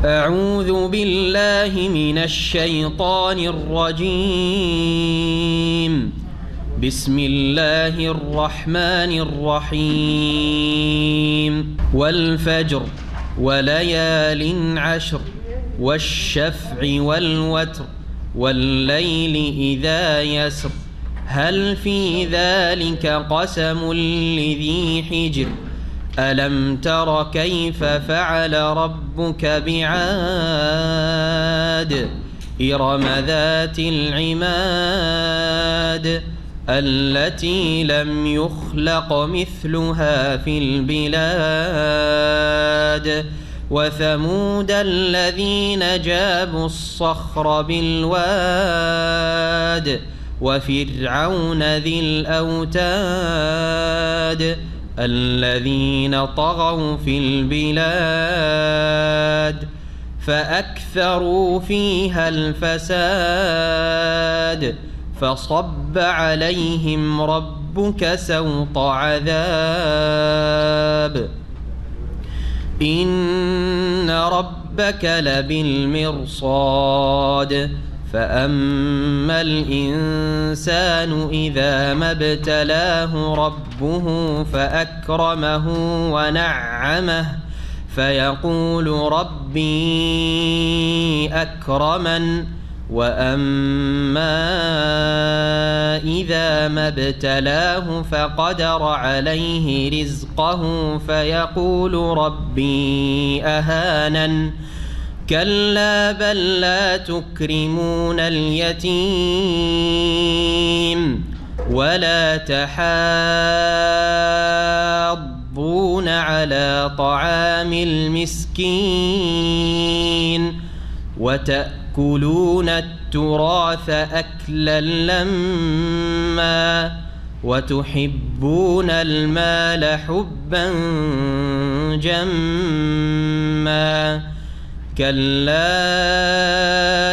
أعوذ بالله من الشيطان الرجيم. بسم الله الرحمن الرحيم. والفجر وليال عشر والشفع والوتر والليل إذا يسر هل في ذلك قسم لذي حجر ألم تر كيف فعل ربك بعاد إرم ذات العماد التي لم يخلق مثلها في البلاد وثمود الذين جابوا الصخر بالواد وفرعون ذي الأوتاد الذين طغوا في البلاد فأكثروا فيها الفساد فصب عليهم ربك سوط عذاب إن ربك لبالمرصاد فأما الإنسان إذا ما ابتلاه ربه فأكرمه ونعمه فيقول ربي أكرمن وأما إذا ما ابتلاه فقدر عليه رزقه فيقول ربي أهانن كلا بل لا تكرمون اليتيم ولا تحاضون على طعام المسكين وتأكلون التراث أكلا لما وتحبون المال حبا جما كلا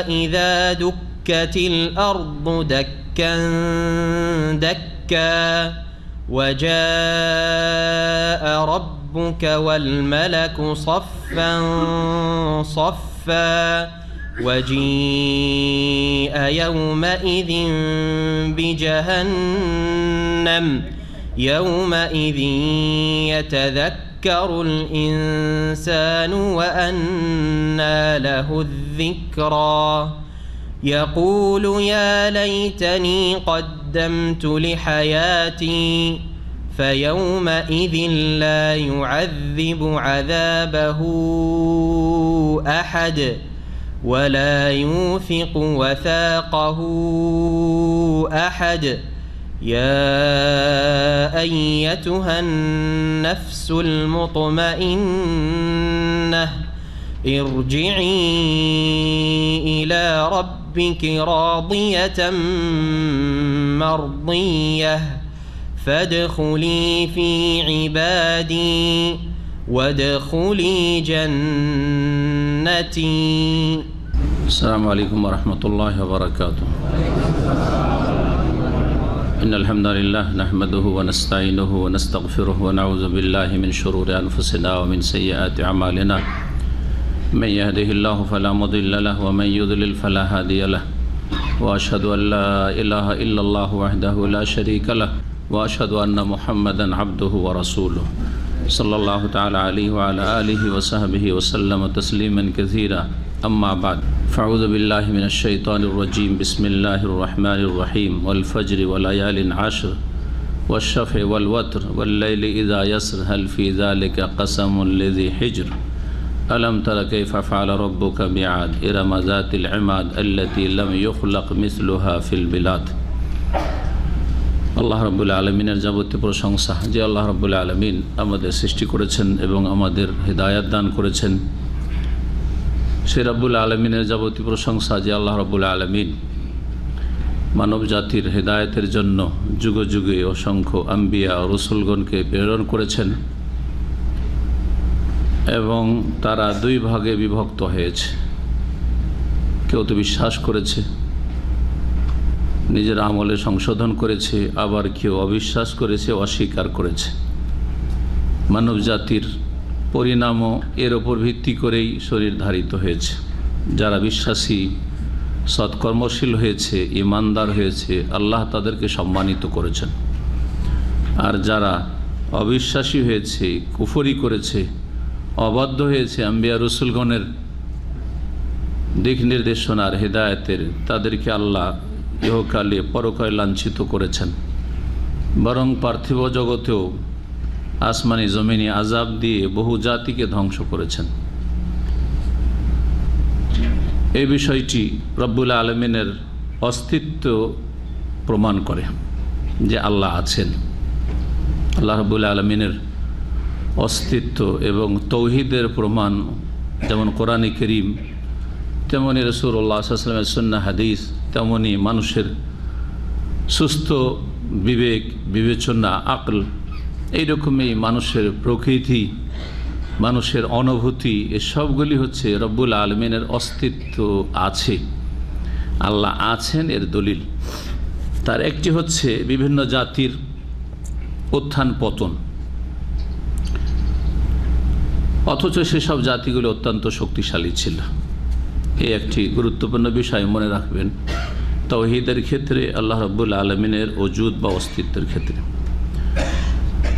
إذا دكت الأرض دكا دكا وجاء ربك والملك صفا صفا وجيء يومئذ بجهنم يومئذ يتذكر الإنسان وأنى له الذكرى يقول يا ليتني قدمت لحياتي فيومئذ لا يعذب عذابه أحد ولا يوثق وثاقه أحد يا أيتها النفس المطمئنة ارجعي إلى ربك راضية مرضية فادخلي في عبادي وادخلي جنتي. السلام عليكم ورحمة الله وبركاته. إن الحمد لله نحمده ونستعينه ونستغفره ونعوذ بالله من شرور أنفسنا ومن سيئات أعمالنا من يهده الله فلا مضل له ومن يضلل فلا هادي له وأشهد أن لا إله إلا الله وحده لا شريك له وأشهد أن محمدا عبده ورسوله صلى الله تعالى عليه وعلى آله وصحبه وسلم تسليما كثيرا أما بعد فأعوذ بالله من الشيطان الرجيم بسم الله الرحمن الرحيم والفجر وليال عشر والشفع والوتر والليل إذا يسر هل في ذلك قسم لذي حجر ألم تر كيف فعل ربك بعاد إرم ذات العماد التي لم يخلق مثلها في البلاد আল্লাহ রাব্বুল আলামিনের যাবতীয় প্রশংসা যে আল্লাহ রাব্বুল আলামিন আমাদের সৃষ্টি করেছেন এবং আমাদের হিদায়াত দান করেছেন সে রাব্বুল আলামিনের যাবতীয় প্রশংসা যে আল্লাহ রাব্বুল আলামিন মানব জাতির হিদায়াতের জন্য যুগে যুগে অসংখ্য আম্বিয়া ও রাসূলগণকে প্রেরণ করেছেন এবং তারা দুই ভাগে বিভক্ত হয়েছে। কেউ তো বিশ্বাস করেছে, নিজের আমলে সংশোধন করেছে, আবার কেউ অবিশ্বাস করেছে, অস্বীকার করেছে। মানব জাতির পরিণামও এর ওপর ভিত্তি করেই শরীর ধারিত হয়েছে। যারা বিশ্বাসী, সৎকর্মশীল হয়েছে, ইমানদার হয়েছে, আল্লাহ তাদেরকে সম্মানিত করেছেন। আর যারা অবিশ্বাসী হয়েছে, কুফরি করেছে, অবাধ্য হয়েছে আম্বিয়া রসুলগণের দিক নির্দেশনার হেদায়েতের, তাদেরকে আল্লাহ ইহকালে পরকালে লাঞ্ছিত করেছেন। বরং পার্থিব জগতেও আসমানি জমিনি আযাব দিয়ে বহু জাতিকে ধ্বংস করেছেন। এই বিষয়টি রব্বুল আলমিনের অস্তিত্ব প্রমাণ করে যে আল্লাহ আছেন। আল্লাহ রব্বুল আলমিনের অস্তিত্ব এবং তৌহিদের প্রমাণ যেমন কোরআনে কারীম, তেমনি রাসূলুল্লাহ সাল্লাল্লাহু আলাইহি ওয়াসাল্লামের সুন্নাহ হাদিস, তেমনি মানুষের সুস্থ বিবেক, বিবেচনা, আকল, এইরকমই মানুষের প্রকৃতি, মানুষের অনুভূতি, এসবগুলি হচ্ছে রব্বুল আলমিনের অস্তিত্ব আছে, আল্লাহ আছেন এর দলিল। তার একটি হচ্ছে বিভিন্ন জাতির উত্থান পতন, অথচ সেসব জাতিগুলো অত্যন্ত শক্তিশালী ছিল। এই একটি গুরুত্বপূর্ণ বিষয় মনে রাখবেন তাওহীদের ক্ষেত্রে, আল্লাহ রাব্বুল আলমিনের ওজুদ বা অস্তিত্বের ক্ষেত্রে।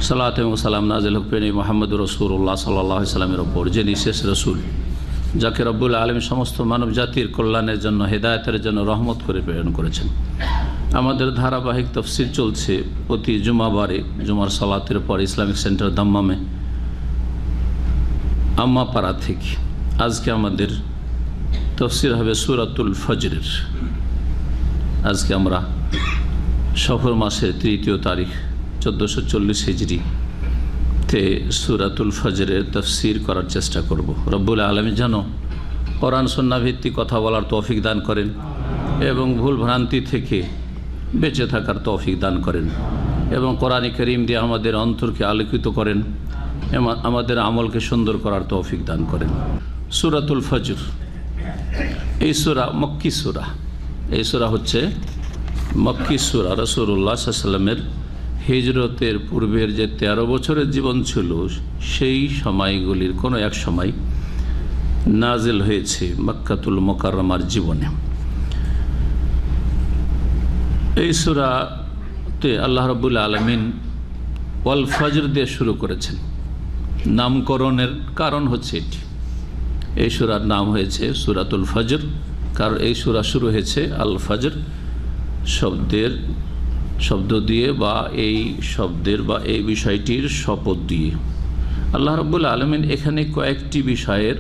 সালাত এবং সালাম নাজিল হোক প্রেমী মুহাম্মদ রাসূলুল্লাহ সাল্লাল্লাহু আলাইহি সাল্লামের ওপর, যিনি শেষ রসুল, যাকে রব্বুল আলমীন সমস্ত মানব জাতির কল্যাণের জন্য, হেদায়েতের জন্য রহমত করে প্রেরণ করেছেন। আমাদের ধারাবাহিক তাফসীর চলছে প্রতি জুমাবারে, জুমার সালাতের পর ইসলামিক সেন্টার দাম্মামে আম্মাপাড়া থেকে। আজকে আমাদের তাফসীর হবে সূরাতুল ফজরের। আজকে আমরা সফর মাসের 3 তারিখ 1440 হিজরি তে সূরাতুল ফজরের তাফসীর করার চেষ্টা করব। রব্বুল আলামিন যেন কোরআন সুন্নাহ ভিত্তিক কথা বলার তৌফিক দান করেন এবং ভুল ভ্রান্তি থেকে বেঁচে থাকার তৌফিক দান করেন এবং কোরআনে কারীম দিয়ে আমাদের অন্তরকে আলোকিত করেন, আমাদের আমলকে সুন্দর করার তৌফিক দান করেন। সূরাতুল ফজর, এই সূরা মক্কি সূরা। এই সূরা হচ্ছে মক্কি সূরা। রাসূলুল্লাহ সাল্লাল্লাহু আলাইহি ওয়াসাল্লামের হিজরতের পূর্বের যে 13 বছরের জীবন ছিল, সেই সময়গুলির কোনো এক সময় নাজিল হয়েছে মক্কাতুল মুকাররমার জীবনে। এই সূরাতে আল্লাহ রাব্বুল আলামিন ওয়াল ফজর দিয়ে শুরু করেছেন। নামকরণের কারণ হচ্ছে এটি। এই সূরার নাম হয়েছে সূরাতুল ফজর, কারণ এই সূরা শুরু হয়েছে আল ফজর শব্দ দিয়ে, বা এই শব্দের বা এই বিষয়টির শপথ দিয়ে। আল্লাহ রাব্বুল আলামিন এখানে কয়েকটি বিষয়ের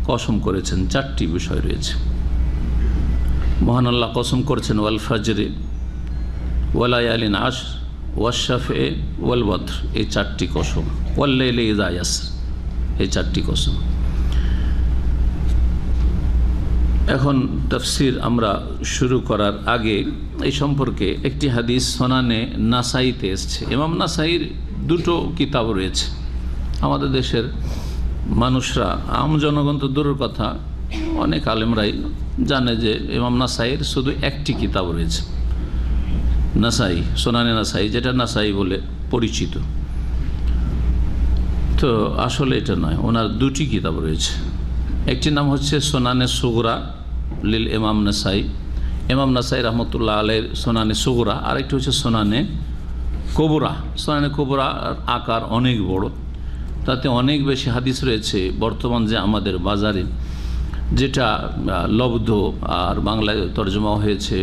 কসম করেছেন, 4টি বিষয় রয়েছে। মহান আল্লাহ কসম করেছেন ওয়াল ফজরে, ওয়ালায়ালিন আশর, ওয়াশ-শাফঈ ওয়াল ওয়াতর, এই 4টি কসম। ওয়াল লাইলি ইযা ইয়াসর, এই 4টি কসম। এখন তাফসীর আমরা শুরু করার আগে এই সম্পর্কে একটি হাদিস সুনানে নাসাইতে এসেছে। ইমাম নাসাইর 2টো কিতাব রয়েছে। আমাদের দেশের মানুষরা, আম জনগণ তো দূরের কথা, অনেক আলেমরাই জানে যে ইমাম নাসাইর শুধু একটি কিতাব রয়েছে, নাসাই, সুনানে নাসাই, যেটা নাসাই বলে পরিচিত। তো আসলে এটা নয়, ওনার 2টি কিতাব রয়েছে। একটি নাম হচ্ছে সুনানে সুগরা লিল ইমাম নাসাই, ইমাম নাসাই রহমতুল্লাহ আলাইহির সুনানে সুগরা। আরেকটি হচ্ছে সুনানে কুবরা। সুনানে কুবরা আকার অনেক বড়, তাতে অনেক বেশি হাদিস রয়েছে। বর্তমান যে আমাদের বাজারে যেটা লব্ধ আর বাংলায় তর্জমা হয়েছে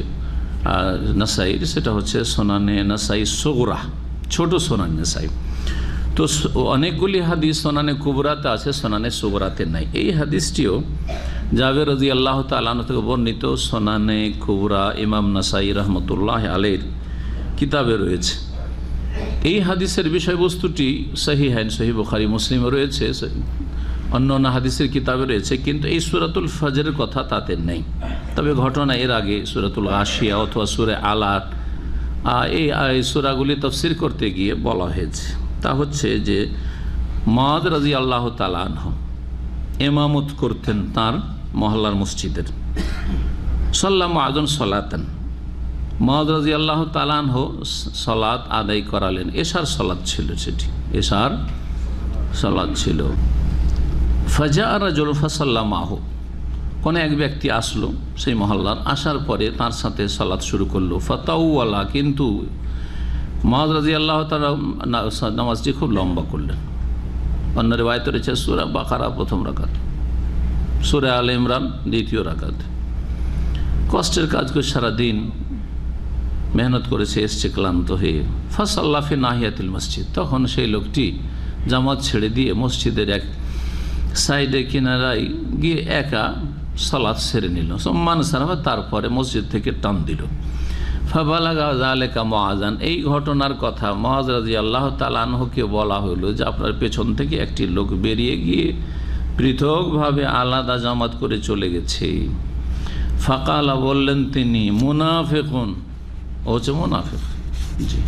নাসাইর, সেটা হচ্ছে সুনানে নাসাই সুগরা, ছোট সুনানে নাসাই। তো অনেকগুলি হাদিস সুনানে কুবরাতে আছে, সুনানে সুগরাতে নাই। এই হাদিসটিও জাবের রাদিয়াল্লাহু তাআলা আনহু থেকে বর্ণিত সুনানে কুবরা ইমাম নাসাই রহমতুল্লাহ আলাইহির কিতাবে রয়েছে। এই হাদিসের বিষয়বস্তুটি সহিহাইন, সহিহ বুখারী, মুসলিমে রয়েছে, অন্য অন্য হাদিসের কিতাবে রয়েছে, কিন্তু এই সূরাতুল ফজরের কথা তাতে নেই। তবে ঘটনা এর আগে সূরাতুল গাশিয়া অথবা সূরা আলাক, এই সূরাগুলি তাফসীর করতে গিয়ে বলা হয়েছে। তা হচ্ছে যে মুআয রাদিয়াল্লাহু তাআলা আনহু ইমামত করতেন তার মহল্লার মসজিদের। সাল্লাল্লাহু আযম সালাতান, মুআয রাদিয়াল্লাহু তাআলা আনহু সালাত আদায় করালেন। এশার সালাত ছিল, সেটি এশার সালাত ছিল। ফাজা রাজুল ফাসাল্লামাহু, কোনো এক ব্যক্তি আসলো সেই মহল্লার, আসার পরে তার সাথে সালাত শুরু করলো। ফাতাওয়ালা, কিন্তু মুআয রাদিয়াল্লাহু তাআলা নামাজটি খুব লম্বা করলেন। অন্য রিওয়ায়াতে রয়েছে সূরা বাকারা প্রথম রাকাত, সূরা আলে ইমরান দ্বিতীয় রাকাত। কষ্টের কাজ করে সারাদিন মেহনত করেছে, এসছে ক্লান্ত হয়ে। ফাসাল্লা ফি নাহিয়াতিল মসজিদ, তখন সেই লোকটি জামাত ছেড়ে দিয়ে মসজিদের এক সাইডে কিনারায় গিয়ে একা সালাত সেরে নিল। সম্মান সারাফা, তারপরে মসজিদ থেকে টান দিল। ফাবালাগা যালিকা মুআযান, এই ঘটনার কথা মুআয রাদিয়াল্লাহু তাআলা আনহুকে বলা হলো যে আপনার পেছন থেকে একটি লোক বেরিয়ে গিয়ে পৃথকভাবে আলাদা জামাত করে চলে গেছে। ফাকালা, বললেন তিনি, মুনাফিকুন, ও হচ্ছে মুনাফিক। জি,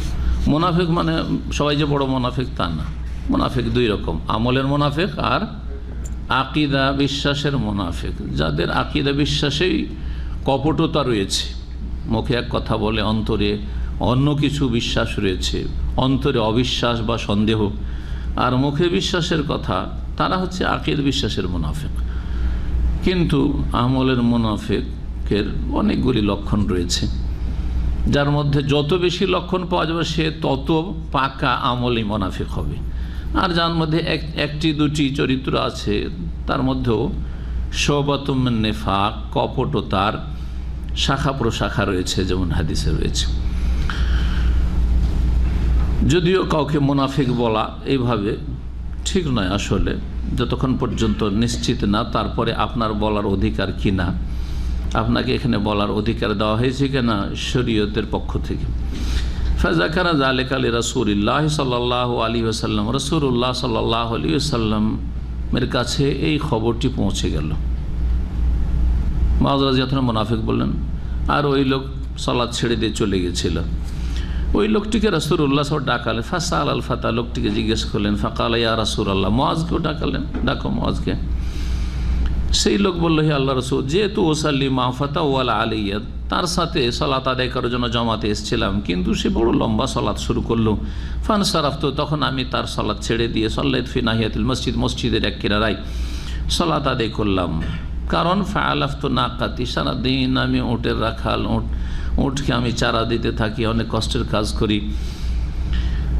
মুনাফিক মানে সবাই যে বড় মুনাফিক তা না। মুনাফিক দুই রকম, আমলের মুনাফিক আর আকিদা বিশ্বাসের মুনাফিক। যাদের আকিদা বিশ্বাসেই কপটতা রয়েছে, মুখে এক কথা বলে অন্তরে অন্য কিছু বিশ্বাস রয়েছে, অন্তরে অবিশ্বাস বা সন্দেহ, আর মুখে বিশ্বাসের কথা, তারা হচ্ছে আকিদা বিশ্বাসের মুনাফিক। কিন্তু আমলের মুনাফিকের অনেকগুলি লক্ষণ রয়েছে, যার মধ্যে যত বেশি লক্ষণ পাওয়া যাবে সে তত পাকা আমলি মুনাফিক হবে। আর যার মধ্যে একটি দুটি চরিত্র আছে, তার মধ্যেও শুবাতুম মিন নিফাক, কপটতার শাখা প্রশাখা রয়েছে, যেমন হাদিসে রয়েছে। যদিও কাউকে মুনাফিক বলা এইভাবে ঠিক নয় আসলে, যতক্ষণ পর্যন্ত নিশ্চিত না তারপরে আপনার বলার অধিকার কি না, আপনাকে এখানে বলার অধিকার দেওয়া হয়েছে কিনা শরীয়তের পক্ষ থেকে। ফাযাকারা যালিকা লিরাসূলিল্লাহ সাল্লাল্লাহু আলাইহি ওয়াসাল্লাম, রাসূলুল্লাহ সাল্লাল্লাহু আলাইহি ওয়াসাল্লামের কাছে এই খবরটি পৌঁছে গেল। মুআয রাদিয়াল্লাহু আনহু মুনাফিক বললেন, আর ওই লোক সালাত ছেড়ে দিয়ে চলে গেছিল। ওই লোকটিকে রাসূলুল্লাহ সব ডাকালেন। ফাসাল আল ফাতা, লোকটিকে জিজ্ঞেস করলেন। ফাকালা ইয়া রাসূলুল্লাহ, মুআযকেও ডাকালেন, ডাকো মুআযকে। সেই লোক বলল, হে আল্লাহ রাসূল, যেহেতু ওসাল্লি মা ফাতাওয়ালা আলাইয়া, তার সাথে সালাত আদায় করার জন্য জমাতে এসেছিলাম, কিন্তু সে বড় লম্বা সালাত শুরু করলো। ফানসারাফতু, তখন আমি তার সালাত ছেড়ে দিয়ে সাল্লাইতু ফি নাহিয়াতিল মসজিদ, মসজিদের এক কিনারায় সালাত আদায় করলাম। কারণ ফাআলাফতু নাকাতি, সারাদিন আমি উটের রাখাল, উটকে আমি চারা দিতে থাকি, অনেক কষ্টের কাজ করি।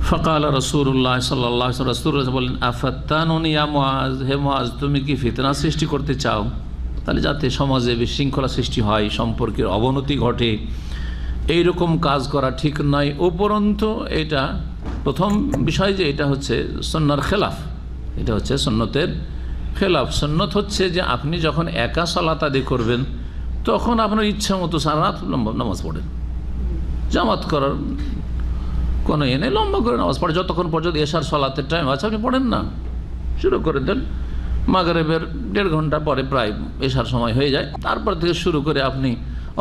ফাকালা রাসূলুল্লাহ সাল্লাল্লাহু আলাইহি ওয়াসাল্লাম, রাসূলুল্লাহ বলেন, আফাত্তানুনি ইয়া মুআয, হে মুআয, তুমি কি ফিতনা সৃষ্টি করতে চাও? তাহলে যাতে সমাজে বিশৃঙ্খলা সৃষ্টি হয়, সম্পর্কের অবনতি ঘটে, এইরকম কাজ করা ঠিক নয়। উপরন্তু এটা প্রথম বিষয় যে এটা হচ্ছে সুন্নাহর খেলাফ, এটা হচ্ছে সুন্নতের খেলাফ। সুন্নত হচ্ছে যে আপনি যখন একা সালাত আদায় করবেন তখন আপনার ইচ্ছা মতো সারা রাত নামাজ পড়েন, জামাত করার কোনো এনে লম্বা করে নামাজ পড়ে, যতক্ষণ পর্যন্ত এশার সালাতের টাইম আছে আপনি পড়েন না, শুরু করে দেন। মাগরিবের 1.5 ঘন্টা পরে প্রায় এশার সময় হয়ে যায়, তারপর থেকে শুরু করে আপনি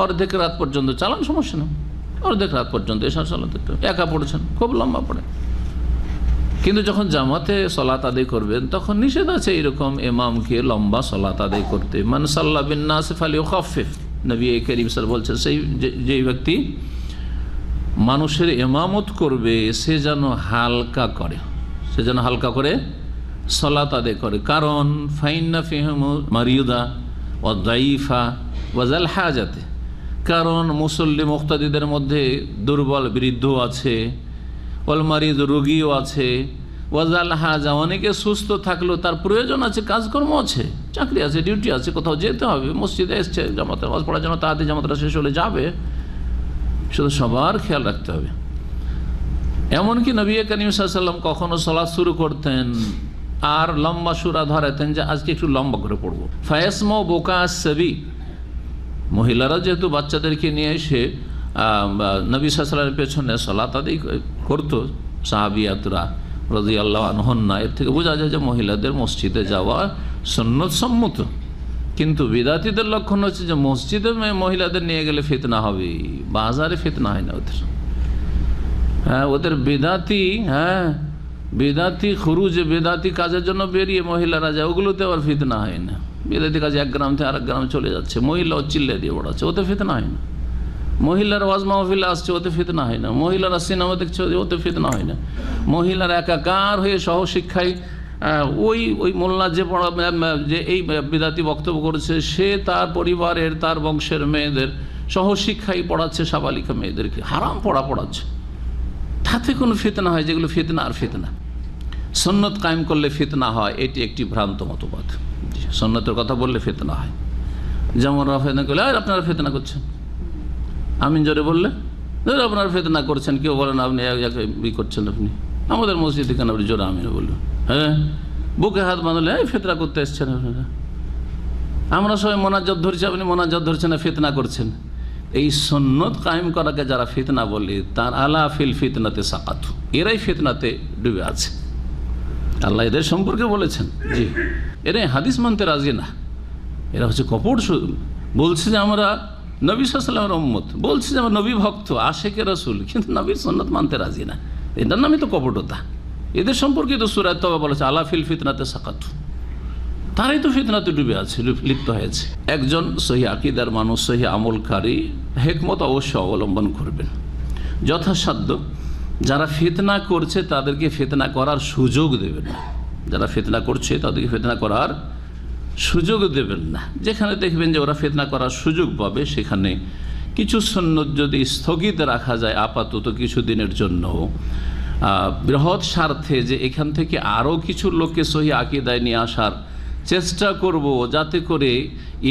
অর্ধেক রাত পর্যন্ত চালান, সমস্যা না। অর্ধেক রাত পর্যন্ত এশার সালাতের টাইম একা পড়েছেন, খুব লম্বা পড়ে। কিন্তু যখন জামাতে সালাত আদায় করবেন তখন নিষেধ আছে এরকম ইমামকে লম্বা সালাত আদায় করতে। মান সাল্লা বিন নাস ফালিয়ুখাফফিফ, নবী করিম সাল্লাল্লাহু আলাইহি ওয়াসাল্লাম বলছেন, যেই ব্যক্তি মানুষের ইমামত করবে সে যেন হালকা করে, সে যেন হালকা করে সালাত আদায় করে। কারণ ফাইন্না ফিহিম মারিয়দা ওয়া দাইফা ওয়া যাল হাজাতে, কারণ মুসল্লি মুক্তাদিদের মধ্যে দুর্বল বৃদ্ধ আছে, ওয়াল মারিদ রোগীও আছে, ওয়াজাল হাজা অনেকে সুস্থ থাকলেও তার প্রয়োজন আছে, কাজকর্ম আছে, চাকরি আছে, ডিউটি আছে, কোথাও যেতে হবে, মসজিদে এসছে জামাতে নামাজ পড়ার জন্য, তাড়াতাড়ি জামাতটা শেষ হলে যাবে, শুধু সবার খেয়াল রাখতে হবে। এমনকি নবী করিম সাল্লাল্লাহু আলাইহি ওয়াসাল্লাম কখনো সালাত শুরু করতেন আর লম্বা সূরা ধরাতেন যে আজকে একটু লম্বা করে পড়বো। ফায়াসমা বোকা সাবি, মহিলারা যেহেতু বাচ্চাদেরকে নিয়ে এসে নবী সাল্লাল্লাহু আলাইহি ওয়াসাল্লামের পেছনে সালাত আদায় করতো, সাহাবিয়াতরা রাদিয়াল্লাহু আনহুন্না, এর থেকে বোঝা যায় যে মহিলাদের মসজিদে যাওয়া সুন্নত সম্মত। কিন্তু বিদাতীদের লক্ষণ হচ্ছে যে মসজিদে মহিলাদের নিয়ে গেলে ফিতনা হবে, বাজারে ফিতনা হয় না ওদের। হ্যাঁ, ওদের বেদাতি খুরুজে, বেদাতি কাজের জন্য বেরিয়ে মহিলারা যায়, ওগুলোতে আবার ফিতনা হয় না। বেদাতি কাজে এক গ্রাম থেকে আরেক গ্রাম চলে যাচ্ছে, মহিলাও চিল্লে দিয়ে বেড়াচ্ছে, ওতে ফিতনা হয় না। মহিলারা ওয়াজ মাহফিলে আসছে, ওতে ফিতনা হয় না। মহিলারা সিনেমা দেখছে, ওতে ফিতনা হয় না। মহিলারা একাকার হয়ে সহশিক্ষায় ওই ওই মোল্লা যে যে এই বিদাতি বক্তব্য করেছে সে তার পরিবারের তার বংশের মেয়েদের সহশিক্ষাই পড়াচ্ছে, সাবালিকা মেয়েদেরকে হারাম পড়াচ্ছে। তাতে কোনো ফিতনা হয় যেগুলো ফিতনা আর ফিতনা। সুন্নত কায়েম করলে ফিতনা হয়, এটি একটি ভ্রান্ত মতবাদ। সুন্নতের কথা বললে ফিতনা হয়, যেমন ফিতনা করলে আর আপনারা ফিতনা করছেন, আমিন জোরে বললে আপনারা ফিতনা করছেন, কেউ বলেন আপনি ই করছেন, আপনি আমাদের মসজিদে কেন আপনি জোরে আমিন বললেন, হ্যাঁ বুকে হাত বাঁধলে এই ফিতনা করতে এসছেন আপনারা। আমরা সবাই মোনাজাত ধরছি, আপনি মোনাজাত ধরছেন না, ফিতনা করছেন। এই সুন্নত কায়েম করাকে যারা ফিতনা বলে তার আলা ফিল ফিতনাতে সাকাতু, এরাই ফিতনাতে ডুবে আছে। আল্লাহ এদের সম্পর্কে বলেছেন, জি এরাই হাদিস মানতে রাজি না, এরা হচ্ছে কপট। বলছে যে আমরা নবী সাল্লাল্লাহু আলাইহি ওয়াসাল্লামের উম্মত, বলছে যে আমরা নবী ভক্ত আশেকে রাসূল, কিন্তু নবীর সুন্নাত মানতে রাজি না। এটার নামই তো কপটতা। এদের সম্পর্কে তো সূরা তাওবা বলেছে আলা ফিল ফিতনাতে সাকাতু, তারাই তো ফিতনাতে ডুবে আছে, লিপ্ত হয়েছে। একজন সহি আকীদার মানুষ, সহি আমলকারী হিকমত অবশ্যই অবলম্বন করবেন যথাসাধ্য। যারা ফিতনা করছে তাদেরকে ফিতনা করার সুযোগ দেবেন না, যারা ফিতনা করছে তাদেরকে ফিতনা করার সুযোগ দেবেন না। যেখানে দেখবেন যে ওরা ফিতনা করার সুযোগ পাবে সেখানে কিছু সুন্নত যদি স্থগিত রাখা যায় আপাতত কিছুদিনের জন্য, বৃহৎ স্বার্থে, যে এখান থেকে আরও কিছু লোককে সহি আকীদায় নিয়ে আসার চেষ্টা করব, যাতে করে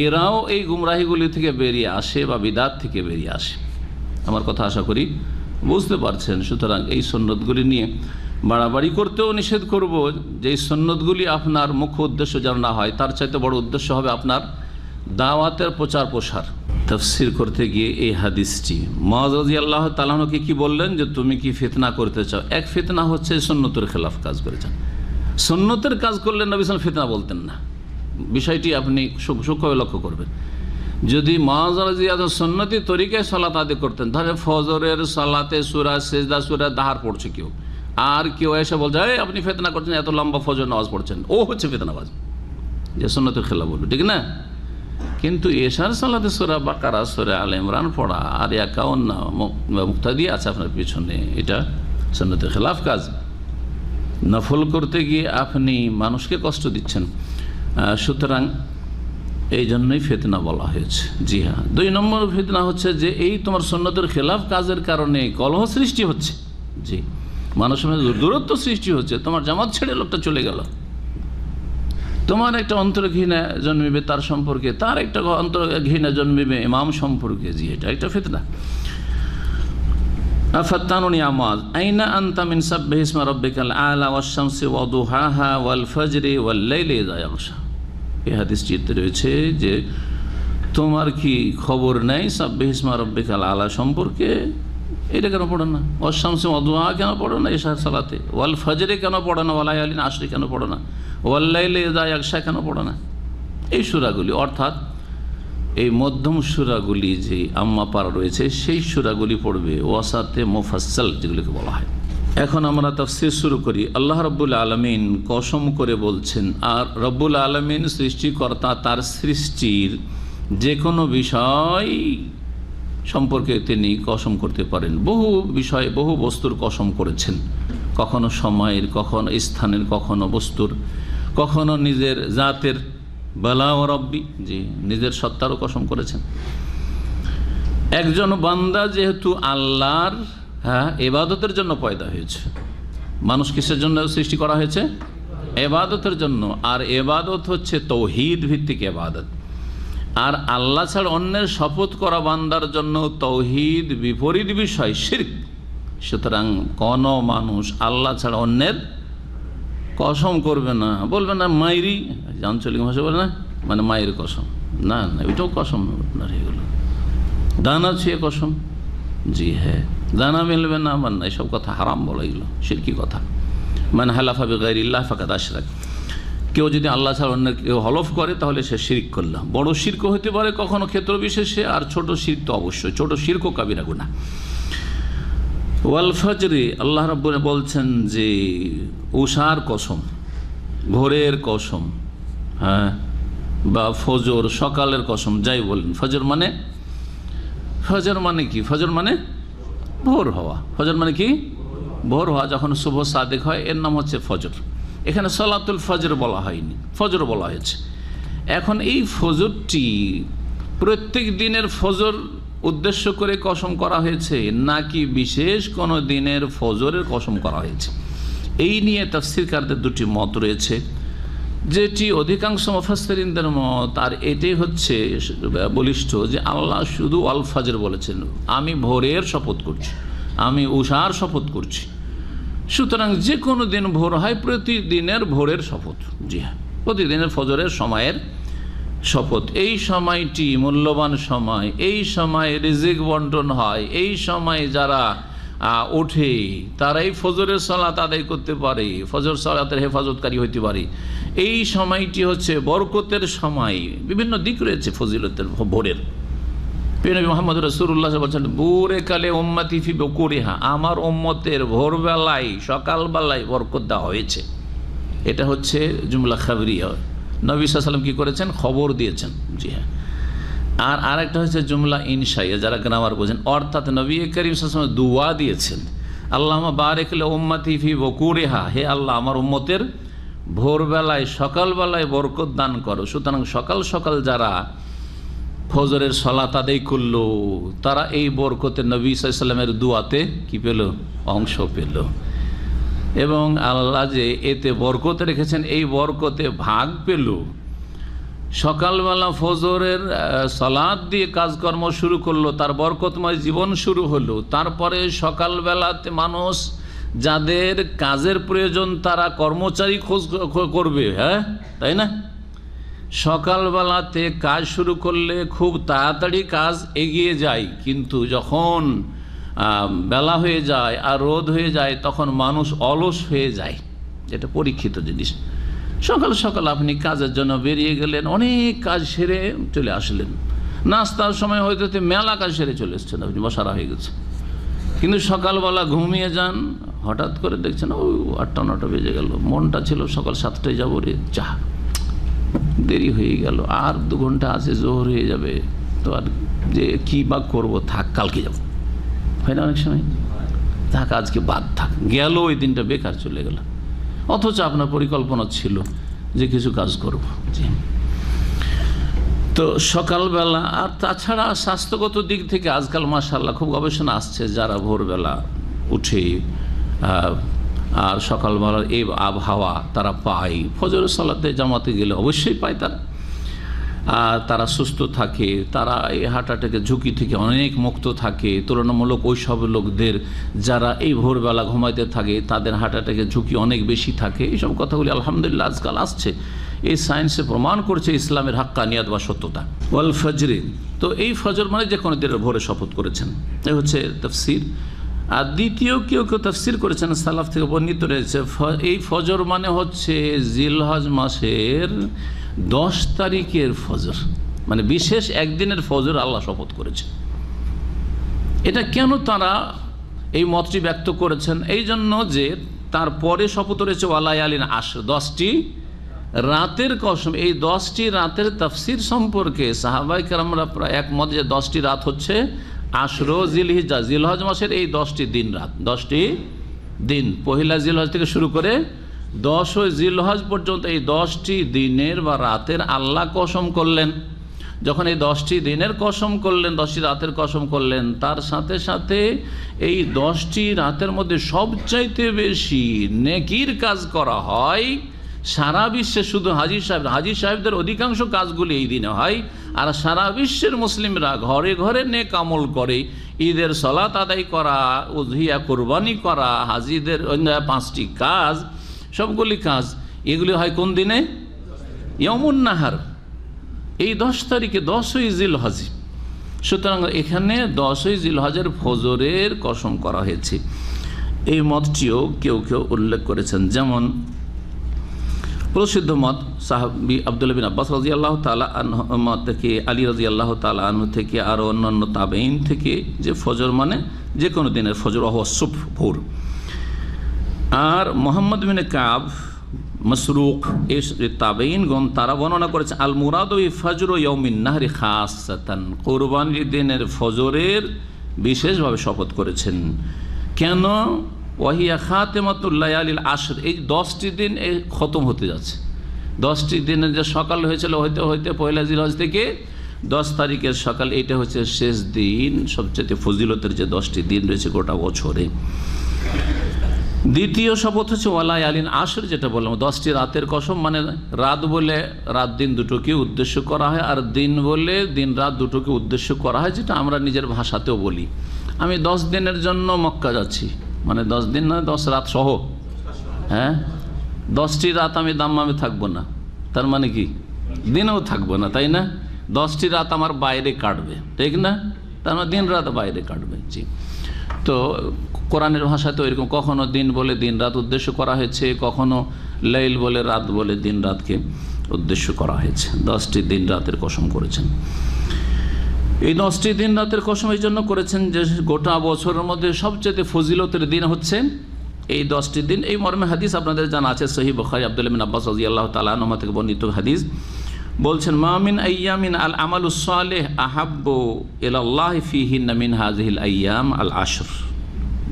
এরাও এই গুমরাহিগুলি থেকে বেরিয়ে আসে বা বিদাত থেকে বেরিয়ে আসে। আমার কথা আশা করি বুঝতে পারছেন। সুতরাং এই সুন্নতগুলি নিয়ে বাড়াবাড়ি করতেও নিষেধ করব, যে এই সুন্নতগুলি আপনার মুখ্য উদ্দেশ্য যেন না হয়, তার চাইতে বড় উদ্দেশ্য হবে আপনার দাওয়াতের প্রচার প্রসার। তাফসীর করতে গিয়ে এই হাদিসটি মুআয রাদিয়াল্লাহু তাআলা আনহুকে কি বললেন, যে তুমি কি ফিতনা করতে চাও? এক ফিতনা হচ্ছে সুন্নতের খেলাফ কাজ করেছেন। সুন্নতের কাজ করলে নবী সাল্লাল্লাহু আলাইহি ওয়াসাল্লাম ফিতনা বলতেন না, বিষয়টি আপনি সূক্ষ্মভাবে লক্ষ্য করবেন। যদি মুআয রাদিয়াল্লাহু আনহু সুন্নতি তরিকায় সালাত আদায় করতেন, ধরেন ফজরের সালাতে সূরা সিজদা, সূরা দাহার পড়ছে কেউ, আর কেউ এসে বলছে এই আপনি ফিতনা করছেন, এত লম্বা ফজর নামাজ পড়ছেন, ও হচ্ছে ফিতনাবাজ, যে সুন্নতের খেলাফ বলবে, ঠিক না? কিন্তু এশার সালাতে সূরা বাকারা, সূরা আলে ইমরান পড়া আর 51 মুক্তাদি আছে আপনার পিছনে, এটা সুন্নতের খেলাফ কাজ। নফল করতে গিয়ে আপনি মানুষকে কষ্ট দিচ্ছেন, সুতরাং এই জন্যই ফিতনা বলা হয়েছে। জি হ্যাঁ। 2 নম্বর ফিতনা হচ্ছে যে এই তোমার সুন্নতের খেলাফ কাজের কারণে কলহ সৃষ্টি হচ্ছে, জি মানুষের মধ্যে দূরত্ব সৃষ্টি হচ্ছে, তোমার জামাত ছেড়ে লোকটা চলে গেল, তোমার একটা অন্তর ঘৃণা জন্মিবে তার সম্পর্কে, তার একটা অন্তর ঘৃণা জন্মিবে ইমাম সম্পর্কে, জি এটা একটা ফিতনা। আফাতানুনি আমাজ আইনা আনতা মিন সাব্বিহি ইসমা রাব্বিকাল আলা ওয়াশ শামসি ওয়া দুহাহা ওয়াল ফাজরি ওয়াল লাইলি ইযা ইয়াগশা। এই হাদিসটিতে রয়েছে যে তোমার কি খবর নেই সাব্বিহি ইসমা রাব্বিকাল আলা সম্পর্কে? এটা কেন পড়ো না? ওয়াশ শামসি ওয়া দুহাহা কেন পড়ো না এশার সালাতে? ওয়াল ফাজরি কেন পড়ো না? ওয়া লায়ালিন আশরি কেন পড়ো না? ওয়াল লাইলি ইযা ইয়াগশা কেন পড়ো না? এই সূরাগুলি, অর্থাৎ এই মধ্যম সূরাগুলি যে আম্মা পারা রয়েছে সেই সূরাগুলি পড়বে, ওয়াসাতে মুফাসসাল যেগুলিকে বলা হয়। এখন আমরা তাফসীর শুরু করি। আল্লাহ রাব্বুল আলামিন কসম করে বলছেন, আর রব্বুল আলামিন সৃষ্টিকর্তা, তার সৃষ্টির যে কোনো বিষয় সম্পর্কে তিনি কসম করতে পারেন। বহু বিষয়, বহু বস্তুর কসম করেছেন, কখনো সময়ের, কখনো স্থানের, কখনো বস্তুর, কখনো নিজের জাতের, বালা ও রব্বি, জি নিজের সত্তারও কসম করেছেন। একজন বান্দা যেহেতু আল্লাহর ইবাদতের জন্য পয়দা হয়েছে, মানুষ কিসের জন্য সৃষ্টি করা হয়েছে? ইবাদতের জন্য। আর ইবাদত হচ্ছে তৌহিদ ভিত্তিক ইবাদত, আর আল্লাহ ছাড়া অন্যের শপথ করা বান্দার জন্য তৌহিদ বিপরীত বিষয়, শিরক। সুতরাং কোন মানুষ আল্লাহ ছাড়া অন্যের কসম করবে না, বলবে না মাইরি, আঞ্চলিক ভাষা বলে না, মানে মায়ের কসম, না না ওইটাও কসম আপনার এগুলো। দানা ছুঁয়ে কসম, জি হ্যাঁ দানা মিলবে না, আমার না, এসব কথা হারাম বলা, এগুলো শিরকি কথা। মানে হালাফা বিগাইরিল্লাহ ফাকাদ আশরাক, কেউ যদি আল্লাহ ছাড়া অন্যের কেউ হলফ করে তাহলে সে শিরক করল। বড় শিরক হতে পারে কখনো ক্ষেত্র বিশেষে, আর ছোট শিরক তো অবশ্যই, ছোট শিরক ও কাবিরা গুনাহ। ওয়াল ফজরি, আল্লাহ রাব্বুল বলছেন যে উষার কসম, ভোরের কসম, হ্যাঁ, বা ফজর, সকালের কসম, যাই বলেন। ফজর মানে, ফজর মানে কি? ফজর মানে ভোর হওয়া। ফজর মানে কি? ভোর হওয়া। যখন শুভ সাদেক হয় এর নাম হচ্ছে ফজর। এখানে সালাতুল ফজর বলা হয়নি, ফজর বলা হয়েছে। এখন এই ফজরটি প্রত্যেক দিনের ফজর উদ্দেশ্য করে কসম করা হয়েছে নাকি বিশেষ কোনো দিনের ফজরের কসম করা হয়েছে, এই নিয়ে তাফসীরকারদের দুটি মত রয়েছে। যেটি অধিকাংশ মুফাসসিরিনদের মত, আর এটাই হচ্ছে বলিষ্ঠ, যে আল্লাহ শুধু আল ফজর বলেছেন, আমি ভোরের শপথ করছি, আমি উষার শপথ করছি। সুতরাং যে কোনো দিন ভোর হয়, প্রতিদিনের ভোরের শপথ। জি হ্যাঁ, প্রতিদিনের ফজরের সময়ের শপথ। এই সময়টি মূল্যবান সময়, এই সময় রিজিক বন্টন হয়, এই সময় যারা ওঠে তারাই ফজরের সালাত আদায় করতে পারে, ফজর সালাতের হেফাজতকারী হইতে পারে। এই সময়টি হচ্ছে বরকতের সময়, বিভিন্ন দিক রয়েছে ফজিলতের ভোরের। নবী মুহাম্মদ রাসূলুল্লাহ বলছেন, বুরে কালে উম্মতি ফি বকুরিহা, আমার উম্মতের ভোরবেলায় সকালবেলায় বরকত দেওয়া হয়েছে। এটা হচ্ছে জুমলা খাবরিয়া, নবী সাল্লাল্লাহু আলাইহি ওয়াসাল্লাম কি করেছেন, খবর দিয়েছেন। জি হ্যাঁ। আর আরেকটা হচ্ছে জুমলা ইনশাইয়া, যারা গ্রামার বোঝেন, অর্থাৎ নবী করিম সাল্লাল্লাহু আলাইহি ওয়াসাল্লাম দুআ দিয়েছেন, আল্লাহুম্মা বারিক লি উম্মতি ফি বকুরিহা, হে আল্লাহ আমার উম্মতের ভোরবেলায় সকালবেলায় বরকত দান করো। সুতরাং সকাল সকাল যারা ফজরের সালাত আদায় করলো তারা এই বরকতে নবী সাল্লাল্লাহু আলাইহি ওয়াসাল্লামের দুআতে কি পেল, অংশ পেল। এবং আল্লাহ যে এতে বরকত রেখেছেন, এই বরকতে ভাগ পেল। সকালবেলা ফজরের সালাত দিয়ে কাজকর্ম শুরু করলো, তার বরকতময় জীবন শুরু হলো। তারপরে সকালবেলাতে মানুষ যাদের কাজের প্রয়োজন তারা কর্মচারী খোঁজ করবে, হ্যাঁ তাই না? সকালবেলাতে কাজ শুরু করলে খুব তাড়াতাড়ি কাজ এগিয়ে যায়, কিন্তু যখন বেলা হয়ে যায় আর রোদ হয়ে যায় তখন মানুষ অলস হয়ে যায়। এটা পরীক্ষিত জিনিস। সকাল সকাল আপনি কাজের জন্য বেরিয়ে গেলেন, অনেক কাজ সেরে চলে আসলেন, নাস্তার সময় হয়তো মেলা কাজ সেরে চলে এসছেন, আপনি বসারা হয়ে গেছে। কিন্তু সকালবেলা ঘুমিয়ে যান, হঠাৎ করে দেখছেন ও 8টা-9টা বেজে গেল, মনটা ছিল সকাল 7টায় যাবো রে, যা দেরি হয়ে গেল, আর 2 ঘন্টা আছে জোহর হয়ে যাবে, তো আর যে কী বা করবো, থাক কালকে যাবো, হয় না অনেক সময়, থাক আজকে বাদ থাক, গেল ওই দিনটা বেকার চলে গেল, অথচ আপনার পরিকল্পনা ছিল যে কিছু কাজ করব। জি, তো সকালবেলা। আর তাছাড়া স্বাস্থ্যগত দিক থেকে আজকাল মাশাআল্লাহ খুব গবেষণা আসছে, যারা ভোরবেলা উঠে আর সকালবেলার এই আবহাওয়া তারা পায়, ফজরের সালাতে জামাতে গেলে অবশ্যই পায় তারা সুস্থ থাকে, তারা এই হার্ট অ্যাটাকের ঝুঁকি থেকে অনেক মুক্ত থাকে তুলনামূলক ওই সব লোকদের যারা এই ভোরবেলা ঘুমাইতে থাকে, তাদের হার্ট অ্যাটাকের ঝুঁকি অনেক বেশি থাকে। এইসব কথাগুলি আলহামদুলিল্লাহ আজকাল আসছে, এই সায়েন্সে প্রমাণ করছে ইসলামের হাক্কানিয়াত বা সত্যতা। ওয়াল ফজরি, তো এই ফজর মানে যে কোনো দিনের ভোরে শপথ করেছেন, এই হচ্ছে তাফসীর। আর দ্বিতীয় কেউ তাফসীর করেছেন, সালাফ থেকে বর্ণিত রয়েছে, এই ফজর মানে হচ্ছে জিলহজ মাসের 10 তারিখের ফজর, মানে বিশেষ একদিনের ফজর আল্লাহ শপথ করেছে। এটা কেন তারা এই মতটি ব্যক্ত করেছেন? এই জন্য যে তারপরে শপথ রয়েছে ওয়ালায়ালিন আশর, 10টি রাতের কসম। এই 10টি রাতের তাফসীর সম্পর্কে সাহাবায়ে কেরামরা প্রায় একমত যে 10টি রাত হচ্ছে আশরো জিলহিজ্জা, জিলহজ মাসের এই 10টি দিন রাত, 10টি দিন, পহিলা জিলহজ থেকে শুরু করে 10 জিলহজ পর্যন্ত এই 10টি দিনের বা রাতের আল্লাহ কসম করলেন। যখন এই 10টি দিনের কসম করলেন, 10টি রাতের কসম করলেন, তার সাথে সাথে এই 10টি রাতের মধ্যে সবচাইতে বেশি নেকির কাজ করা হয় সারা বিশ্বে। শুধু হাজী সাহেবদের অধিকাংশ কাজগুলি এই দিনে হয়, আর সারা বিশ্বের মুসলিমরা ঘরে ঘরে নেক আমল করে। ঈদের সালাত আদায় করা, উযহিয়া কুরবানি করা, হাজীদের 5টি কাজ, সবগুলি কাজ এগুলি হয় কোন দিনে? ইয়ামুন নাহার, এই 10 তারিখে, 10ই জিলহজ। সুতরাং এখানে 10ই জিলহজের ফজরের কসম করা হয়েছে। এই মতটিও কেউ কেউ উল্লেখ করেছেন, যেমন প্রসিদ্ধ মত সাহাবী আব্দুল্লাহ বিন আব্বাস রাদিয়াল্লাহু তাআলা আনহু থেকে, আলী রাদিয়াল্লাহু তাআলা আনহু থেকে, আর অন্যান্য তাবেঈন থেকে, যে ফজর মানে যে কোনো দিনের ফজর, ওয়া সুবহ, ভোর। আর মুহাম্মদ বিন কাব, মাসরুক, এই তাবেঈনগণ তারা বর্ণনা করেছে আল মুরাদু বি ফজর ইয়াউমিন নাহরি খাসসাতান, কুরবানির দিনের ফজরের বিশেষভাবে শপথ করেছেন। কেন? ওয়াহিয়া খাতেমাতুল লায়ালিল আশর, এই 10টি দিন এই খতম হতে যাচ্ছে। 10টি দিনের যে সকাল হয়েছিল হইতে হইতে পয়লা জিলহজ থেকে 10 তারিখের সকাল, এইটা হচ্ছে শেষ দিন। সবচেয়ে ফজিলতের যে 10টি দিন রয়েছে গোটা বছরে। দ্বিতীয় শপথ হচ্ছে ওয়ালায়ালিন আশর, যেটা বললাম 10টি রাতের কসম, মানে রাত বলে রাত দিন দুটোকে উদ্দেশ্য করা হয়, আর দিন বলে দিন রাত দুটোকে উদ্দেশ্য করা হয়, যেটা আমরা নিজের ভাষাতেও বলি। আমি 10 দিনের জন্য মক্কা যাচ্ছি, মানে 10 দিন নয় 10 রাত সহ। হ্যাঁ, 10টি রাত আমি দাম্মামে থাকবো না, তার মানে কি দিনেও থাকবো না, তাই না? 10টি রাত আমার বাইরে কাটবে, ঠিক না? তার মানে দিন রাত বাইরে কাটবে। জি, তো কোরআনের ভাষাতে এরকম কখনো দিন বলে দিন রাত উদ্দেশ্য করা হয়েছে, কখনো লাইল বলে রাত বলে দিন রাতকে উদ্দেশ্য করা হয়েছে। 10টি দিন রাতের কসম করেছেন। এই 10টি দিন রাতের কসম এই জন্য করেছেন যে গোটা বছরের মধ্যে সবচেয়ে ফজিলতের দিন হচ্ছে এই 10টি দিন। এই মর্মে হাদিস আপনাদের জানা আছে, সহিহ বুখারী আব্দুল্লাহ বিন আব্বাস রাদিয়াল্লাহু তাআলা আনহু থেকে বর্ণিত হাদিস। বলছেন, মা মিন আইয়ামিন আল আমালুস সালিহ আহাব্বু ইলাল্লাহি ফীহিন্না মিন হাযিহিল আইয়াম আল আশর।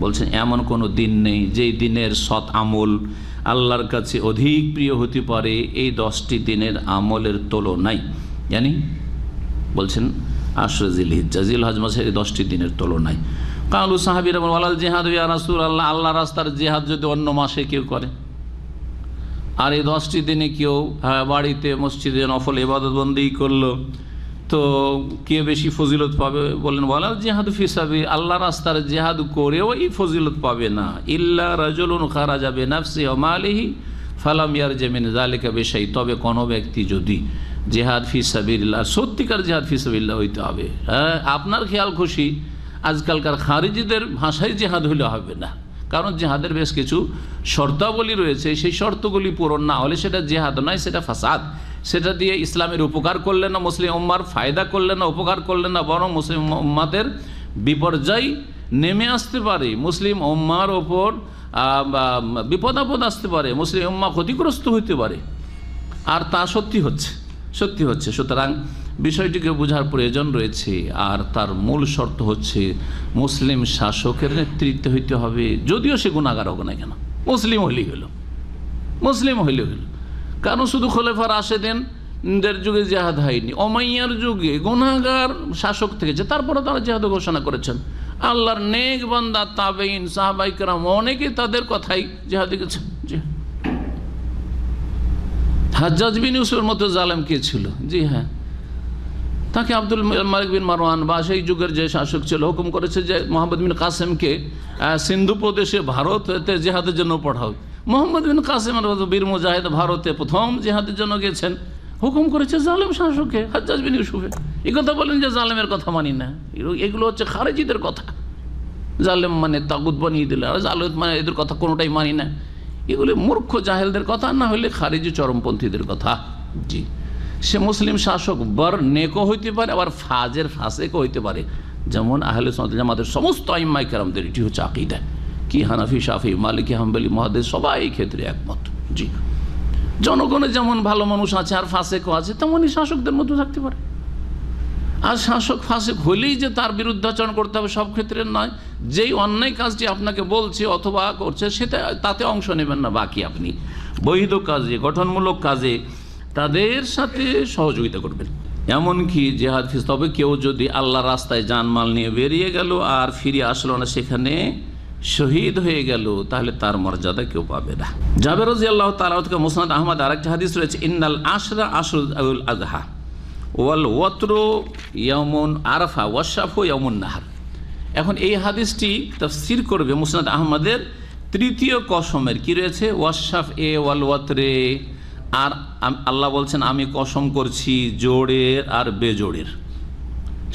বলছেন এমন কোনো দিন নেই যেই দিনের সৎ আমল আল্লাহর কাছে অধিক প্রিয় হতে পারে এই 10টি দিনের আমলের তুলনায়। জানি বলছেন আশর জিলহিজ্জা, জিলহজ মাসের এই 10টি দিনের তুলনায়। কালু সাহাবীরা বলেন, ওয়ালাল জিহাদ ইয়া রাসূলুল্লাহ, আল্লাহ রাস্তার জিহাদ যদি অন্য মাসে কেউ করে, আর এই 10টি দিনে কেউ বাড়িতে মসজিদে নফল ইবাদত বন্দি করলো, তো কে বেশি ফজিলত পাবে? বলেন, ওয়ালাল জিহাদ ফি সাবিল, আল্লাহ রাস্তার জিহাদ করেও এই ফজিলত পাবে না। ইল্লা রাজুলুন খারাজা বিনাফসিহি ওয়া মালিহি ফালাম ইয়ারজি মিন যালিকা বিশাই, তবে কোনো ব্যক্তি যদি জিহাদ ফি সাবিলিল্লাহ, সত্যিকার জিহাদ ফি সাবিলিল্লাহ হইতে হবে। হ্যাঁ, আপনার খেয়াল খুশি আজকালকার খারিজিদের ভাষায় জিহাদ হইলে হবে না, কারণ জিহাদের বেশ কিছু শর্তাবলী রয়েছে, সেই শর্তগুলি পূরণ না হলে সেটা জিহাদ নয়, সেটা ফাসাদ। সেটা দিয়ে ইসলামের উপকার করলেন না, মুসলিম উম্মার ফায়দা করলেন না, উপকার করলেন না, বরং মুসলিম উম্মাদের বিপর্যয় নেমে আসতে পারে, মুসলিম উম্মার ওপর বিপদ আপদ আসতে পারে, মুসলিম উম্মা ক্ষতিগ্রস্ত হইতে পারে। আর তা সত্যি হচ্ছে। সুতরাং বিষয়টিকে বোঝার প্রয়োজন রয়েছে। আর তার মূল শর্ত হচ্ছে মুসলিম শাসকের নেতৃত্বে হইতে হবে, যদিও সে গুনাহগার হোক না কেন, মুসলিম হইলেই হলো। কারণ শুধু খোলাফা রাশেদিনদের যুগে জিহাদ হয়নি, উমাইয়ার যুগে গুনাহগার শাসক থেকেছে, তারপরে তারা জিহাদ ঘোষণা করেছেন। আল্লাহর নেক বান্দা তাবেঈন সাহাবায়ে কেরাম অনেকে তাদের কথাই জিহাদে গেছেন। হাজ্জাজ বিন ইউসুফের মতো জালেম কে ছিল? জি হ্যাঁ, তাকে আব্দুল মালিক বিন মারওয়ান বা সেই যুগের যে শাসক ছিল হুকুম করেছে যে মোহাম্মদ বিন কাসেমকে সিন্ধু প্রদেশে ভারতে জিহাদের জন্য পাঠাও। মোহাম্মদ বিন কাসেম বীর মুজাহিদ ভারতে প্রথম জিহাদের জন্য গেছেন, হুকুম করেছে জালেম শাসককে, হাজ্জাজ বিন ইউসুফে। এই কথা বলেন যে জালেমের কথা মানি না, এগুলো হচ্ছে খারেজিদের কথা। জালেম মানে তাগুত বানিয়ে দিলে, আর জালেম মানে এদের কথা কোনোটাই মানি না। এগুলো মূর্খ জাহেলদের কথা, না হলে খারিজি চরমপন্থীদের কথা। জি, সে মুসলিম শাসক বর নেকও হইতে পারে, আবার ফাসেকও হইতে পারে, যেমন আহলে সুন্নাত জামাতের সমস্ত আইম্মায়ে কেরামদের এটি হচ্ছে আকীদা। কি হানাফি, শাফি, মালিকি, হাম্বলি, মুহাদ্দিস সবাই এই ক্ষেত্রে একমত। জি, জনগণের যেমন ভালো মানুষ আছে আর ফাসেকও আছে, তেমনই শাসকদের মধ্যে থাকতে পারে। আর শাসক ফাসেক হলেই যে তার বিরুদ্ধাচরণ করতে হবে সব ক্ষেত্রে নয়। যেই অন্যায় কাজটি আপনাকে বলছে অথবা করছে সেটা তাতে অংশ নেবেন না, বাকি আপনি বৈধ কাজে, গঠনমূলক কাজে তাদের সাথে সহযোগিতা করবেন। এমনকি জিহাদ ফি, তবে কেউ যদি আল্লাহ রাস্তায় জানমাল নিয়ে বেরিয়ে গেল আর ফিরে আসলো না, সেখানে শহীদ হয়ে গেল, তাহলে তার মর্যাদা কেউ পাবে না। জাবের রাদিয়াল্লাহু তাআলা থেকে মুসনাদ আহমদ আরেকটা হাদিস রয়েছে, ইন্নাল আশরা আশরুল আযহা ওয়াল ওয়াতরু ইয়াউমুন আরাফা ওয়াশাফু ইয়াউমুন নাহর। এখন এই হাদিসটি তাফসীর করবে মুসনাদ আহমদের তৃতীয় কসমের কি রয়েছে, ওয়াশাফ এ ওয়াল ওয়াতরে, আর আল্লাহ বলছেন আমি কসম করছি জোড়ের আর বেজোড়ের।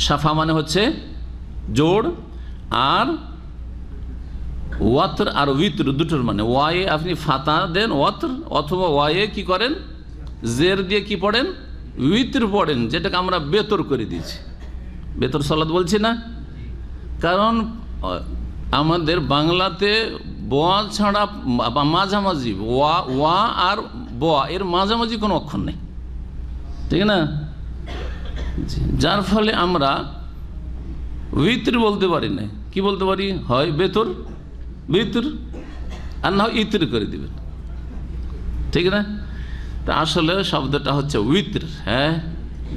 সাফা মানে হচ্ছে জোড়, আর ওয়াতর আর উইতর দুটোর মানে, ওয়ায়ে আপনি ফাতা দেন ওয়াতর, অথবা ওয়ায়ে কি করেন জের দিয়ে কি পড়েন উইতর পড়েন, যেটাকে আমরা বেতর করে দিয়েছি। বেতর সালাত বলছি না, কারণ আমাদের বাংলাতে বোয়া ছাড়া মাঝামাঝি ওয়া আর বোয়া এর মাঝামাঝি কোনো অক্ষর নেই, ঠিক না? যার ফলে আমরা উইতর বলতে পারি না, কি বলতে পারি, হয় বেতর ভিতর আর না ইত্র করে দিবেন, ঠিক না? তা আসলে শব্দটা হচ্ছে উইত্র। হ্যাঁ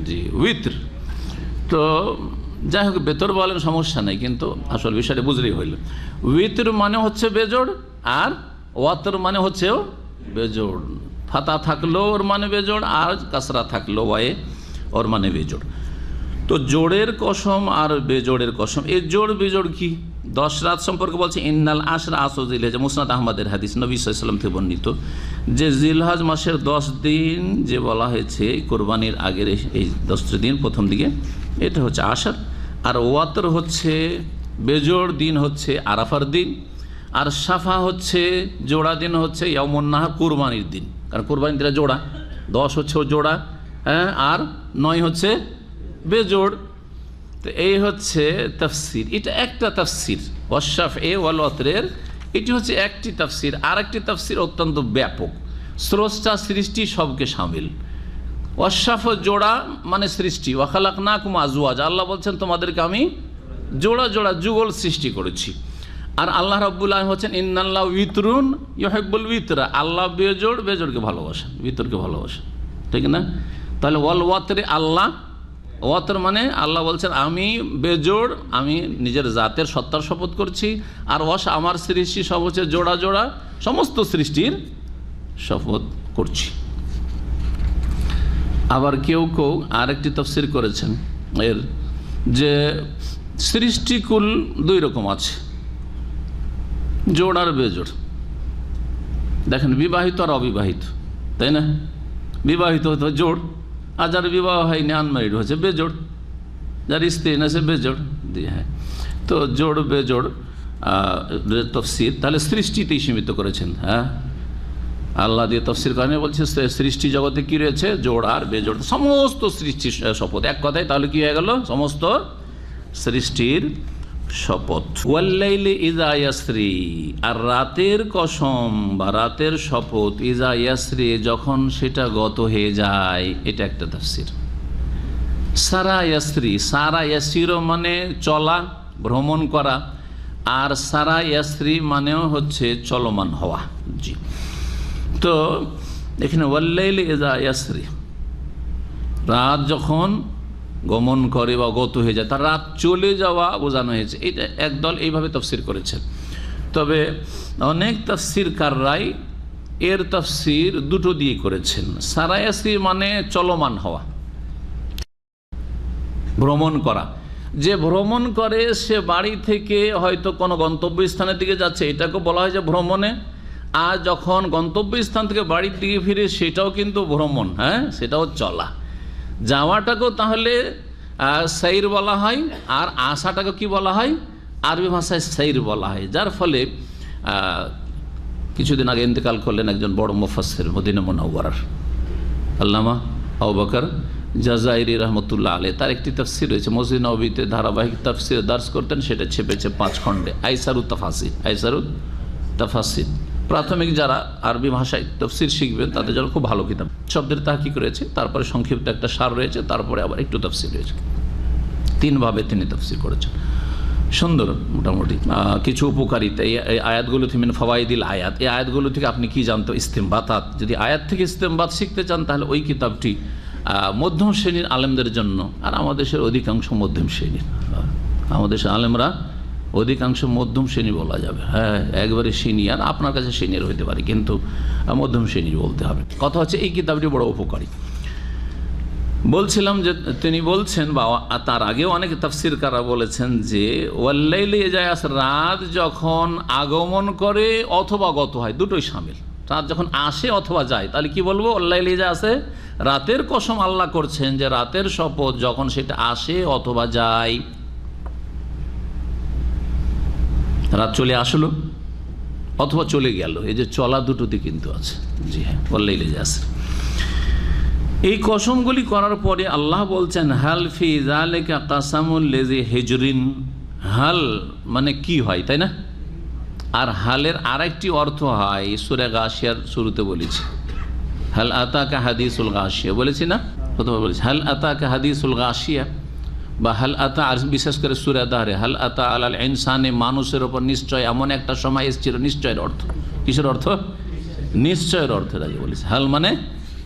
জি, উইত্র। তো যাই হোক, বেতর বলেন সমস্যা নেই, কিন্তু আসল বিষয়টা বুঝলেই হইল। উইত্র মানে হচ্ছে বেজোড়, আর ওয়াতর মানে হচ্ছেও বেজোড়। ফাতা থাকলো ওর মানে বেজোড়, আর কাসরা থাকলো ওয়ায়ে ওর মানে বেজোড়। তো জোড়ের কসম আর বেজোড়ের কসম, এই জোড় বেজোড় কি? 10 রাত সম্পর্কে বলছে ইন্নাল আশরা আসো জিলহজ, মুসনাদ আহমদের হাদিস, নবী সাল্লাল্লাহু আলাইহি ওয়াসাল্লাম থেকে বর্ণিত, যে জিলহজ মাসের 10 দিন যে বলা হয়েছে কোরবানির আগের এই 10টি দিন প্রথম দিকে, এটা হচ্ছে আশর। আর ওয়াতর হচ্ছে বেজোড় দিন, হচ্ছে আরাফার দিন। আর সাফা হচ্ছে জোড়া দিন, হচ্ছে ইয়াউমুন নাহর, কোরবানির দিন। কারণ কোরবানির দিনটা জোড়া, 10 হচ্ছে জোড়া, হ্যাঁ, আর 9 হচ্ছে বেজোড়। তো এই হচ্ছে তাফসির, এটা একটা তাফসির ওয়াশাফ এ ওয়াল ওয়াতরের, এটি হচ্ছে একটি তাফসির। আর একটি তাফসির অত্যন্ত ব্যাপক, স্রষ্টা সৃষ্টি সবকে শামিল। ওয়াশাফ জোড়া মানে সৃষ্টি, ওয়াখালাকনাকুম আজওয়াজ, আল্লাহ বলছেন তোমাদেরকে আমি জোড়া জোড়া যুগল সৃষ্টি করেছি। আর আল্লাহ রাব্বুল আলামিন হচ্ছেন ইন্নাল্লাহু উইতরুন ইউহিব্বুল উইতরা, আল্লাহ বেজোড়, বেজোড়কে ভালোবাসেন, বিতরকে ভালোবাসেন, ঠিক না? তাহলে ওয়াল ওয়াতরে আল্লাহ, ওয়াতর মানে আল্লাহ বলছেন আমি বেজোড়, আমি নিজের জাতের সত্তার শপথ করছি। আর ওয়াশ আমার সৃষ্টি সব হচ্ছে জোড়া জোড়া, সমস্ত সৃষ্টির শপথ করছি। আবার কেউ কেউ আরেকটি তাফসীর করেছেন এর, যে সৃষ্টিকুল 2 রকম আছে, জোড় আর বেজোড়। দেখেন, বিবাহিত আর অবিবাহিত, তাই না? বিবাহিত হতো জোড়, আর যার বিবাহ হয়নি আনম্যারিড হচ্ছে বেজোড়, যার স্ত্রী না সে বেজোড় দিয়ে। হ্যাঁ, তো জোড় বেজোড় তফসির তাহলে সৃষ্টিতেই সীমিত করেছেন। হ্যাঁ, আল্লাহ দিয়ে তফসির কারণে বলছে সৃষ্টি জগতে কি রয়েছে, জোড় আর বেজোড়, সমস্ত সৃষ্টির শপথ। এক কথায় তাহলে কি হয়ে গেল, সমস্ত সৃষ্টির শপথ। ওয়াল্লাইলি ইযা ইয়াসরি, আর রাতের কসম বা রাতের শপথ, ইযা ইয়াসরি যখন সেটা গত হয়ে যায়, এটা একটা তাফসীর। সারা ইয়াসরি, সারা ইয়াসির মানে চলা, ভ্রমণ করা, আর সারা ইয়াসরি মানেও হচ্ছে চলমান হওয়া। জি, তো এখানে ওয়াল্লাইলি ইযা ইয়াসরি, রাত যখন গমন করে বা গত হয়ে যায়, তার রাত চলে যাওয়া বোঝানো হয়েছে। এটা একদল এইভাবে তাফসীর করেছেন। তবে অনেক তাফসীরকাররাই এর তাফসীর দুটো দিয়ে করেছেন। সারায়াসি মানে চলমান হওয়া, ভ্রমণ করা। যে ভ্রমণ করে সে বাড়ি থেকে হয়তো কোনো গন্তব্যস্থানের দিকে যাচ্ছে, এটাকে বলা হয় যে ভ্রমণে। আর যখন গন্তব্যস্থান থেকে বাড়ির দিকে ফিরে, সেটাও কিন্তু ভ্রমণ, হ্যাঁ, সেটাও চলা। যাওয়াটাকেও তাহলে সাইর বলা হয়, আর আসাটাকে কি বলা হয়, আরবি ভাষায় সাইর বলা হয়। যার ফলে কিছুদিন আগে ইন্তেকাল করলেন একজন বড় মুফাসসির মদিনা মুনাওয়ারার, আল্লামা আবু বকর জাযাইরি রহমতুল্লাহ আলাইহি। তার একটি তাফসীর রয়েছে, মসজিদ নববীতে ধারাবাহিক তাফসীর দার্স করতেন, সেটা ছেপেছে 5 খণ্ডে, আইসারুত তাফাসির। আইসারুত তাফাসির প্রাথমিক যারা আরবি ভাষায় তফসির শিখবেন তাদের জন্য খুব ভালো কিতাব। শব্দের তাহকিক রয়েছে, তারপরে সংক্ষিপ্ত একটা সার রয়েছে, তারপরে আবার একটু তফসির রয়েছে। 3 ভাবে তিনি তফসির করেছেন, সুন্দর মোটামুটি কিছু উপকারিতা। এই আয়াতগুলো থেকে ফাওয়াইদিল আয়াত, এই আয়াতগুলো থেকে আপনি কি জানতো, ইস্তেমবাতাত। যদি আয়াত থেকে ইস্তেমবাত শিখতে চান তাহলে ওই কিতাবটি মধ্যম শ্রেণীর আলেমদের জন্য। আর আমাদের দেশের অধিকাংশ মধ্যম শ্রেণীর, আমাদের দেশের আলেমরা অধিকাংশ মধ্যম শ্রেণী বলা যাবে। হ্যাঁ, একবারে সিনিয়র আপনার কাছে সিনিয়র হইতে পারে, কিন্তু মধ্যম শ্রেণী বলতে হবে। কথা হচ্ছে এই কিতাবটি বড় উপকারী। বলছিলাম যে তিনি বলছেন, বা তার আগেও অনেক তাফসীরকাররা বলেছেন যে ওয়াল্লাইলি ইযা ইয়াস, রাত যখন আগমন করে অথবা গত হয়, দুটোই শামিল। রাত যখন আসে অথবা যায়, তাহলে কি বলবো, ওয়াল্লাইলি ইযা আসে, রাতের কসম আল্লাহ করছেন যে রাতের শপথ যখন সেটা আসে অথবা যায়। রাত চলে আসলো অথবা চলে গেল, এই যে চলা দুটোতে কিন্তু আছে। জি হ্যাঁ, ওয়াল্লাইলি ইযা আসে। এই কসমগুলি করার পরে আল্লাহ বলছেন হাল ফি যালিকা কাসামুল লিযি হিজরিন। হাল মানে কি হয়, তাই না? আর হালের আরেকটি অর্থ হয়, সূরা গাশিয়ার শুরুতে বলেছি, হাল আতাকা হাদিসুল গাশিয়া বলেছি না, প্রথমে বলেছি হাল আতাকা হাদিসুল গাশিয়া, বা হাল আতা, আর বিশেষ করে সূরা দাহরে হাল আতা আলাল ইনসানে, মানুষের ওপর নিশ্চয় এমন একটা সময় এসেছিল। নিশ্চয়ের অর্থ কিসের অর্থ? নিশ্চয়ের অর্থের আগে বলেছে। হাল মানে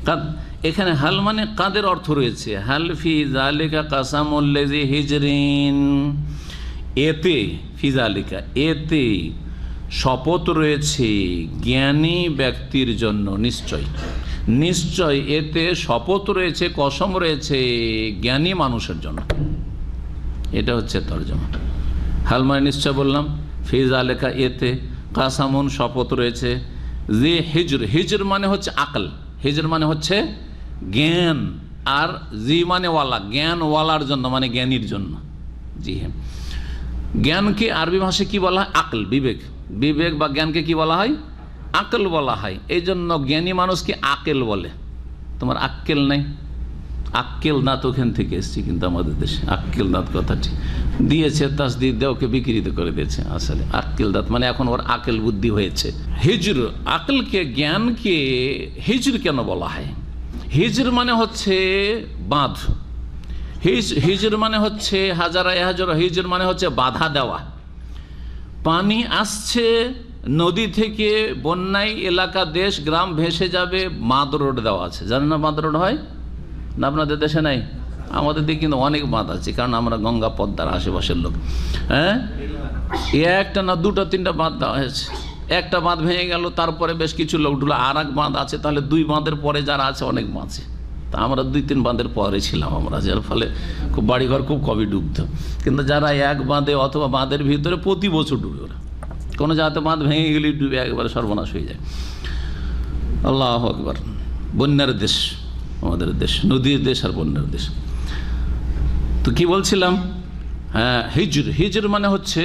কাদ, এখানে হাল মানে কাদের অর্থ রয়েছে। হাল ফি যালিকা কাসামুল লাযী হিজরিন, এতে ফি যালিকা, এতে শপথ রয়েছে জ্ঞানী ব্যক্তির জন্য। নিশ্চয়, নিশ্চয় এতে শপথ রয়েছে, কসম রয়েছে জ্ঞানী মানুষের জন্য। এটা হচ্ছে তরজমা। হাল মানে নিশ্চয় বললাম, ফি যালিকা এতে, কাসামুন শপথ রয়েছে, জি হিজর, হিজর মানে হচ্ছে আকল, হিজর মানে হচ্ছে জ্ঞান, আর জি মানে ওয়ালা, জ্ঞান ওয়ালার জন্য মানে জ্ঞানীর জন্য। জি হ্যাঁ, জ্ঞানকে আরবি ভাষায় কি বলা হয়? আকল, বিবেক। বিবেক বা জ্ঞানকে কি বলা হয়? আকল বলা হয়। এই জন্য জ্ঞানী মানুষকে আকেল বলে। তোমার আক্কেল নেই, আক্কেল দাঁত ওখান থেকে এসছে, কিন্তু আমাদের দেশে আক্কেল দাঁত কথাটি দিয়েছে, তাসদিদ দিয়ে ওকে বিকৃত করে দিয়েছে। আসলে আক্কেল দাঁত মানে এখন ওর আকেল বুদ্ধি হয়েছে। হিজর, আকলকে জ্ঞানকে হিজর কেন বলা হয়? হিজর মানে হচ্ছে বাঁধ, হিজর মানে হচ্ছে হাজারা হাজার, হিজর মানে হচ্ছে বাধা দেওয়া। পানি আসছে নদী থেকে, বন্যায় এলাকা দেশ গ্রাম ভেসে যাবে, বাঁধ রোড দেওয়া আছে। জানেন না বাঁধ রোড হয় না? আপনাদের দেশে নাই? আমাদের দিকে কিন্তু অনেক বাঁধ আছে, কারণ আমরা গঙ্গা পদ্মার আশেপাশের লোক। হ্যাঁ, একটা না দুটো তিনটা বাঁধ দেওয়া হয়েছে। একটা বাঁধ ভেঙে গেল, তারপরে বেশ কিছু লোক ঢুলো, আর এক বাঁধ আছে, তাহলে দুই বাঁধের পরে যারা আছে অনেক বাঁচে। তা আমরা দুই তিন বাঁধের পরে ছিলাম আমরা, যার ফলে খুব বাড়িঘর খুব কমই ডুবত। কিন্তু যারা এক বাঁধে অথবা বাঁধের ভিতরে প্রতি বছর ডুবে, ওরা কোনো জায়গাতে বাঁধ ভেঙে গেলে ডুবে একবারে সর্বনাশ হয়ে যায়। আল্লাহু আকবার। বন্যার দেশ আমাদের দেশ, নদীর দেশ আর বন্যার দেশ। তো কি বলছিলাম? হ্যাঁ, হিজর, হিজর মানে হচ্ছে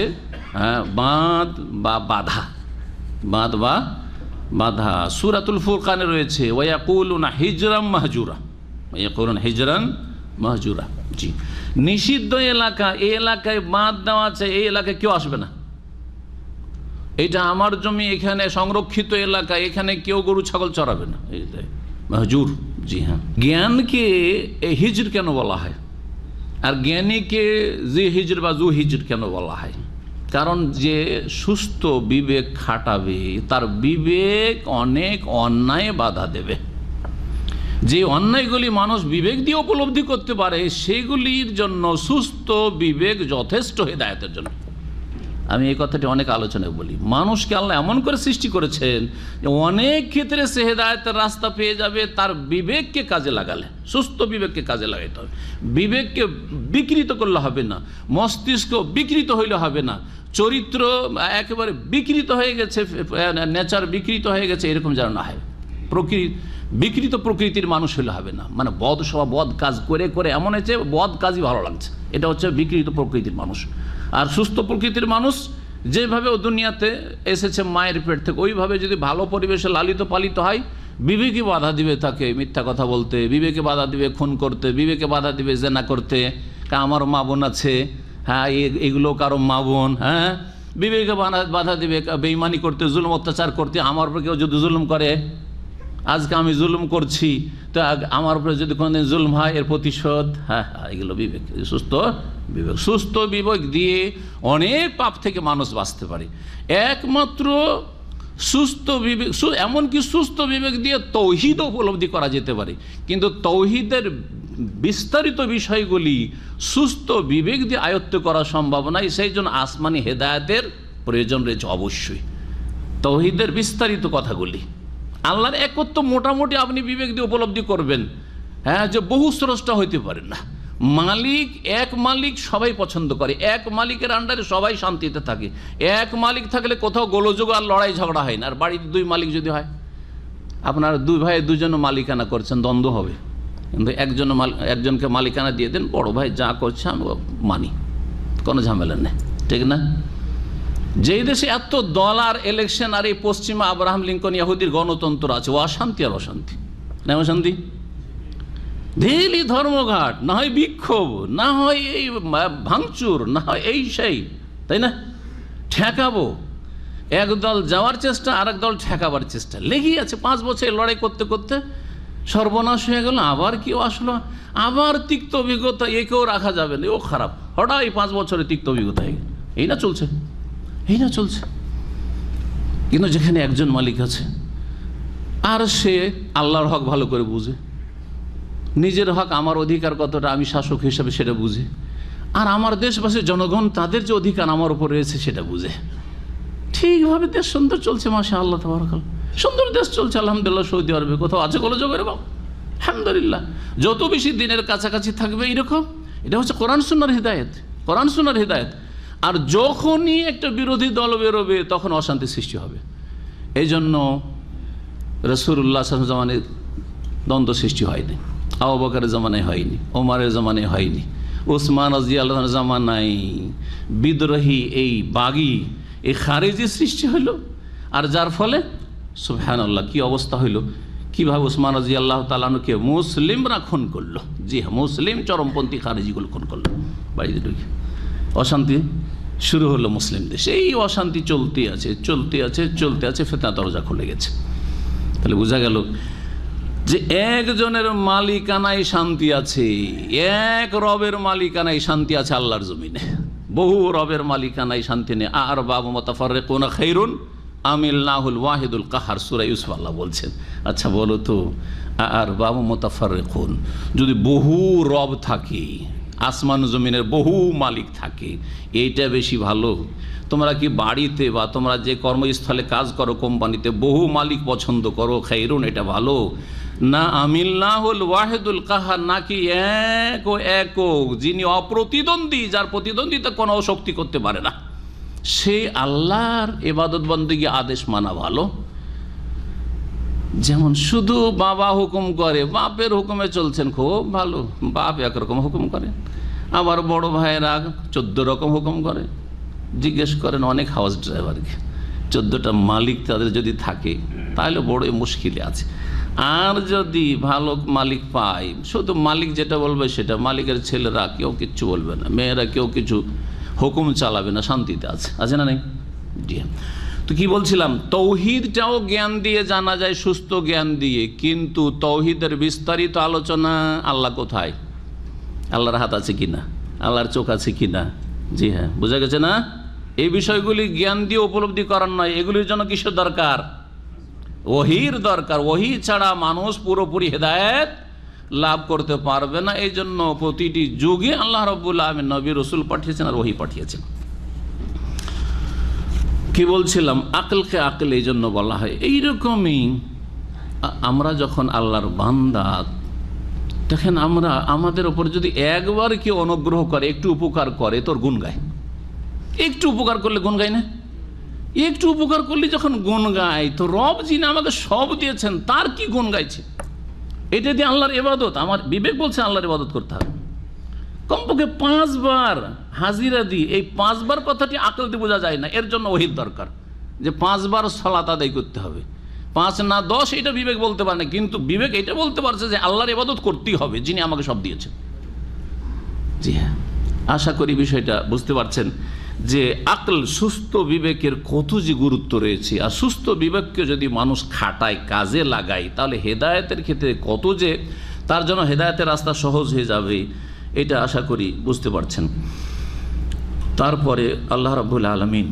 বাঁধ বা বাধা, বাঁধ বা বাধা। সূরাতুল ফুরকানে রয়েছে ওয়ায়াকুলুনা হিজরাম মাহজুরা, ওয়ায়াকুলুনা হিজরান মাহজুরা। জি, নিষিদ্ধ এলাকা, এই এলাকায় বাঁধ দেওয়া আছে, এই এলাকায় কেউ আসবে না, এটা আমার জমি, এখানে সংরক্ষিত এলাকা, এখানে কেউ গরু ছাগল চড়াবে না, এইটাই মাহজুর। জি হ্যাঁ, জ্ঞানকে হিজর কেন বলা হয়, আর জ্ঞানীকে জি হিজর বা জু হিজর কেন বলা হয়? কারণ যে সুস্থ বিবেক খাটাবে, তার বিবেক অনেক অন্যায় বাধা দেবে। যে অন্যায়গুলি মানুষ বিবেক দিয়ে উপলব্ধি করতে পারে, সেগুলির জন্য সুস্থ বিবেক যথেষ্ট হেদায়েতের জন্য। আমি এই কথাটি অনেক আলোচনায় বলি। মানুষকে আল্লাহ এমন করে সৃষ্টি করেছেন যে অনেক ক্ষেত্রে সে হেদায়েতের রাস্তা পেয়ে যাবে তার বিবেককে কাজে লাগালে। সুস্থ বিবেককে কাজে লাগাইতে হবে, বিবেককে বিকৃত করলে হবে না, মস্তিষ্ক বিকৃত হইলে হবে না, চরিত্র একেবারে বিকৃত হয়ে গেছে, নেচার বিকৃত হয়ে গেছে, এরকম যেন না হয়। বিকৃত প্রকৃতির মানুষ হলে হবে না, মানে বদ স্বভাব, বদ কাজ করে করে এমন হয়েছে বদ কাজই ভালো লাগছে, এটা হচ্ছে বিকৃত প্রকৃতির মানুষ। আর সুস্থ প্রকৃতির মানুষ যেভাবে ও দুনিয়াতে এসেছে মায়ের পেট থেকে, ওইভাবে যদি ভালো পরিবেশে লালিত পালিত হয়, বিবেকে বাধা দিবে তাকে মিথ্যা কথা বলতে, বিবেকে বাধা দিবে খুন করতে, বিবেকে বাধা দিবে জেনা করতে। আমার মা বোন আছে, হ্যাঁ এগুলো কারো মা বোন, হ্যাঁ বিবেকে বাধা দিবে বেঈমানি করতে, জুলুম অত্যাচার করতে। আমার উপর কেউ যদি জুলুম করে, আজকে আমি জুলুম করছি, তো আমার উপরে যদি কোনোদিন জুলুম হয় এর প্রতিশোধ, হ্যাঁ এগুলো বিবেক, সুস্থ বিবেক। সুস্থ বিবেক দিয়ে অনেক পাপ থেকে মানুষ বাঁচতে পারে। একমাত্র সুস্থ বিবেক, এমনকি সুস্থ বিবেক দিয়ে তৌহিদ উপলব্ধি করা যেতে পারে, কিন্তু তৌহিদের বিস্তারিত বিষয়গুলি সুস্থ বিবেক দিয়ে আয়ত্ত করা সম্ভব নয়। সেই জন্য আসমানি হেদায়েতের প্রয়োজন রয়েছে অবশ্যই। তৌহিদের বিস্তারিত কথাগুলি, আল্লাহর একত্ব মোটামুটি আপনি বিবেক দিয়ে উপলব্ধি করবেন, হ্যাঁ, যে বহু স্রষ্টা হইতে পারেন না। মালিক, এক মালিক সবাই পছন্দ করে, এক মালিকের আন্ডারে সবাই শান্তিতে থাকে। এক মালিক থাকলে কোথাও গোলযোগ আর লড়াই ঝগড়া হয় না। আর বাড়িতে দুই মালিক যদি হয়, আপনার দুই ভাই দুজন মালিকানা করছেন, দ্বন্দ্ব হবে। কিন্তু একজনকে মালিকানা দিয়ে দেন, বড় ভাই যা করছে আমি মানি, কোনো ঝামেলা নেই, ঠিক না? যেই দেশে এত দল আর ইলেকশন, আর এই পশ্চিমা আব্রাহাম লিঙ্কন ইহুদির গণতন্ত্র আছে, ও অশান্তি আর অশান্তি, না অশান্তি। ডেইলি ধর্মঘাট, না হয় বিক্ষোভ, না হয় এই ভাঙচুর, না হয় এই সেই, তাই না? ঠেকাবো, এক দল যাওয়ার চেষ্টা, আর এক দল ঠেকাবার চেষ্টা লেগেই আছে। 5 বছর লড়াই করতে করতে সর্বনাশ হয়ে গেল, আবার কেউ আসলো, আবার তিক্ত অভিজ্ঞতা, একেও রাখা যাবে না, ও খারাপ, হঠাৎ 5 বছরে তিক্ত অভিজ্ঞতা হয়ে গেল। এই না চলছে। কিন্তু যেখানে একজন মালিক আছে আর সে আল্লাহর হক ভালো করে বুঝে, নিজের হক, আমার অধিকার কতটা, আমি শাসক হিসাবে সেটা বুঝে, আর আমার দেশবাসীর জনগণ তাদের যে অধিকার আমার উপর রয়েছে সেটা বুঝে, ঠিকভাবে দেশ সুন্দর চলছে। মাশাআল্লাহ, তাবারাকাল্লাহ, সুন্দর দেশ চলছে আলহামদুলিল্লাহ। সৌদি আরবে কোথাও আছে গোলযোগের বাবা? আলহামদুলিল্লাহ। যত বেশি দিনের কাছাকাছি থাকবে এরকম, এটা হচ্ছে কোরআন সুন্নাহর হিদায়াত। আর যখনই একটা বিরোধী দল বেরোবে তখন অশান্তি সৃষ্টি হবে। এই জন্য রাসূলুল্লাহ সাল্লাল্লাহু আলাইহি ওয়াসাল্লামের দ্বন্দ্ব সৃষ্টি হয়নি, আবু বকরের জামানায় হয়নি, ওমরের জামানায় হয়নি, ওসমান রাদিয়াল্লাহু আনহুর জামানায় বিদ্রোহী এই বাগী এই খারেজি সৃষ্টি হইল। আর যার ফলে সুবহানাল্লাহ কি অবস্থা হইল, কীভাবে ওসমান রাদিয়াল্লাহু তাআলা আনহুকে মুসলিমরা খুন করলো। জি হ্যাঁ, মুসলিম চরমপন্থী খারেজিগুলো খুন করলো, বাড়িতে ঢুকে অশান্তি শুরু হলো মুসলিম দেশে। এই অশান্তি চলতে আছে, ফিতনা দরজা খুলে গেছে। তাহলে বোঝা গেল যে একজনের মালিকানায় শান্তি আছে, এক রবের মালিকানায় শান্তি আছে আল্লাহর জমিনে। বহু রবের মালিকানায় শান্তি নেই। আর বাবু মুতাফাররিকুন খায়রুন আমিল্লাহুল ওয়াহিদুল কাহার, সূরা ইউসুফ আল্লাহ বলছেন। আচ্ছা বলো তো, আর বাবু মুতাফাররিকুন, যদি বহু রব থাকে, আসমান জমিনের বহু মালিক থাকে, এইটা বেশি ভালো? তোমরা কি বাড়িতে বা তোমরা যে কর্মস্থলে কাজ করো, কোম্পানিতে বহু মালিক পছন্দ করো, খায়রুন এটা ভালো না আমিল্লাহুল ওয়াহিদুল কাহার, নাকি একক যিনি অপ্রতিদ্বন্দ্বী, যার প্রতিদ্বন্দ্বিতা কোনো শক্তি করতে পারে না, সেই আল্লাহর ইবাদত বন্দেগী আদেশ মানা ভালো? যেমন শুধু বাবা হুকুম করে, বাপের হুকুমে চলছেন, খুব ভালো, বাপ একরকম হুকুম করে, আবার বড় ভাইয়েরা 14 রকম হুকুম করে। জিজ্ঞেস করেন অনেক হাউস ড্রাইভারকে, 14টা মালিক তাদের যদি থাকে তাহলে বড়ই মুশকিলে আছে। আর যদি ভালো মালিক পায়, শুধু মালিক যেটা বলবে সেটা, মালিকের ছেলেরা কেউ কিচ্ছু বলবে না, মেয়েরা কেউ কিছু হুকুম চালাবে না, শান্তিতে আছে না নেই? জি। তো কি বলছিলাম, তৌহিদটাও জ্ঞান দিয়ে জানা যায়, সুস্থ জ্ঞান দিয়ে, কিন্তু তৌহিদের বিস্তারিত আলোচনা, আল্লাহ কোথায়, আল্লাহর হাত আছে কিনা, আল্লাহর চোখ আছে কিনা, জি হ্যাঁ, বোঝা গেছে না? এই বিষয়গুলি জ্ঞান দিয়ে উপলব্ধি করার নয়, এগুলির জন্য কিসের দরকার? ওহীর দরকার। ওহী ছাড়া মানুষ পুরোপুরি হেদায়েত লাভ করতে পারবে না। এই জন্য প্রতিটি যুগে আল্লাহ রাব্বুল আলামিন নবী রাসূল পাঠিয়েছেন আর ওহী পাঠিয়েছেন। কি বলছিলাম, আকলকে আকল এই জন্য বলা হয়। এইরকমই আমরা যখন আল্লাহর বান্দা, দেখেন আমরা, আমাদের ওপর যদি একবার কেউ অনুগ্রহ করে, একটু উপকার করে, তোর গুণ গায়। একটু উপকার করলে গুণ গায় না? একটু উপকার করলে যখন গুণ গায়, তো রব যিনি আমাকে সব দিয়েছেন তার কি গুণ গাইছে? এটা দিয়ে আল্লাহর ইবাদত, আমার বিবেক বলছে আল্লাহর ইবাদত করতে হবে। কমপক্ষে 5 বার হাজিরা দিই, এই 5 বার কথাটি আকল দিয়ে বোঝা যায় না, এর জন্য ওহীর দরকার, যে 5 বার সালাত আদায় করতে হবে, 5 না 10 এটা বিবেক বলতে পারে না, কিন্তু বিবেক এটা বলতে পারছে যে আল্লাহর ইবাদত করতেই হবে যিনি আমাকে সব দিয়েছেন। জি হ্যাঁ, আশা করি বিষয়টা বুঝতে পারছেন যে আকল, সুস্থ বিবেকের কত যে গুরুত্ব রয়েছে। আর সুস্থ বিবেককে যদি মানুষ খাটায়, কাজে লাগায়, তাহলে হেদায়েতের ক্ষেত্রে কত যে তার জন্য হেদায়েতের রাস্তা সহজ হয়ে যাবে, এটা আশা করি বুঝতে পারছেন। তারপরে আল্লাহ রাব্বুল আলামিন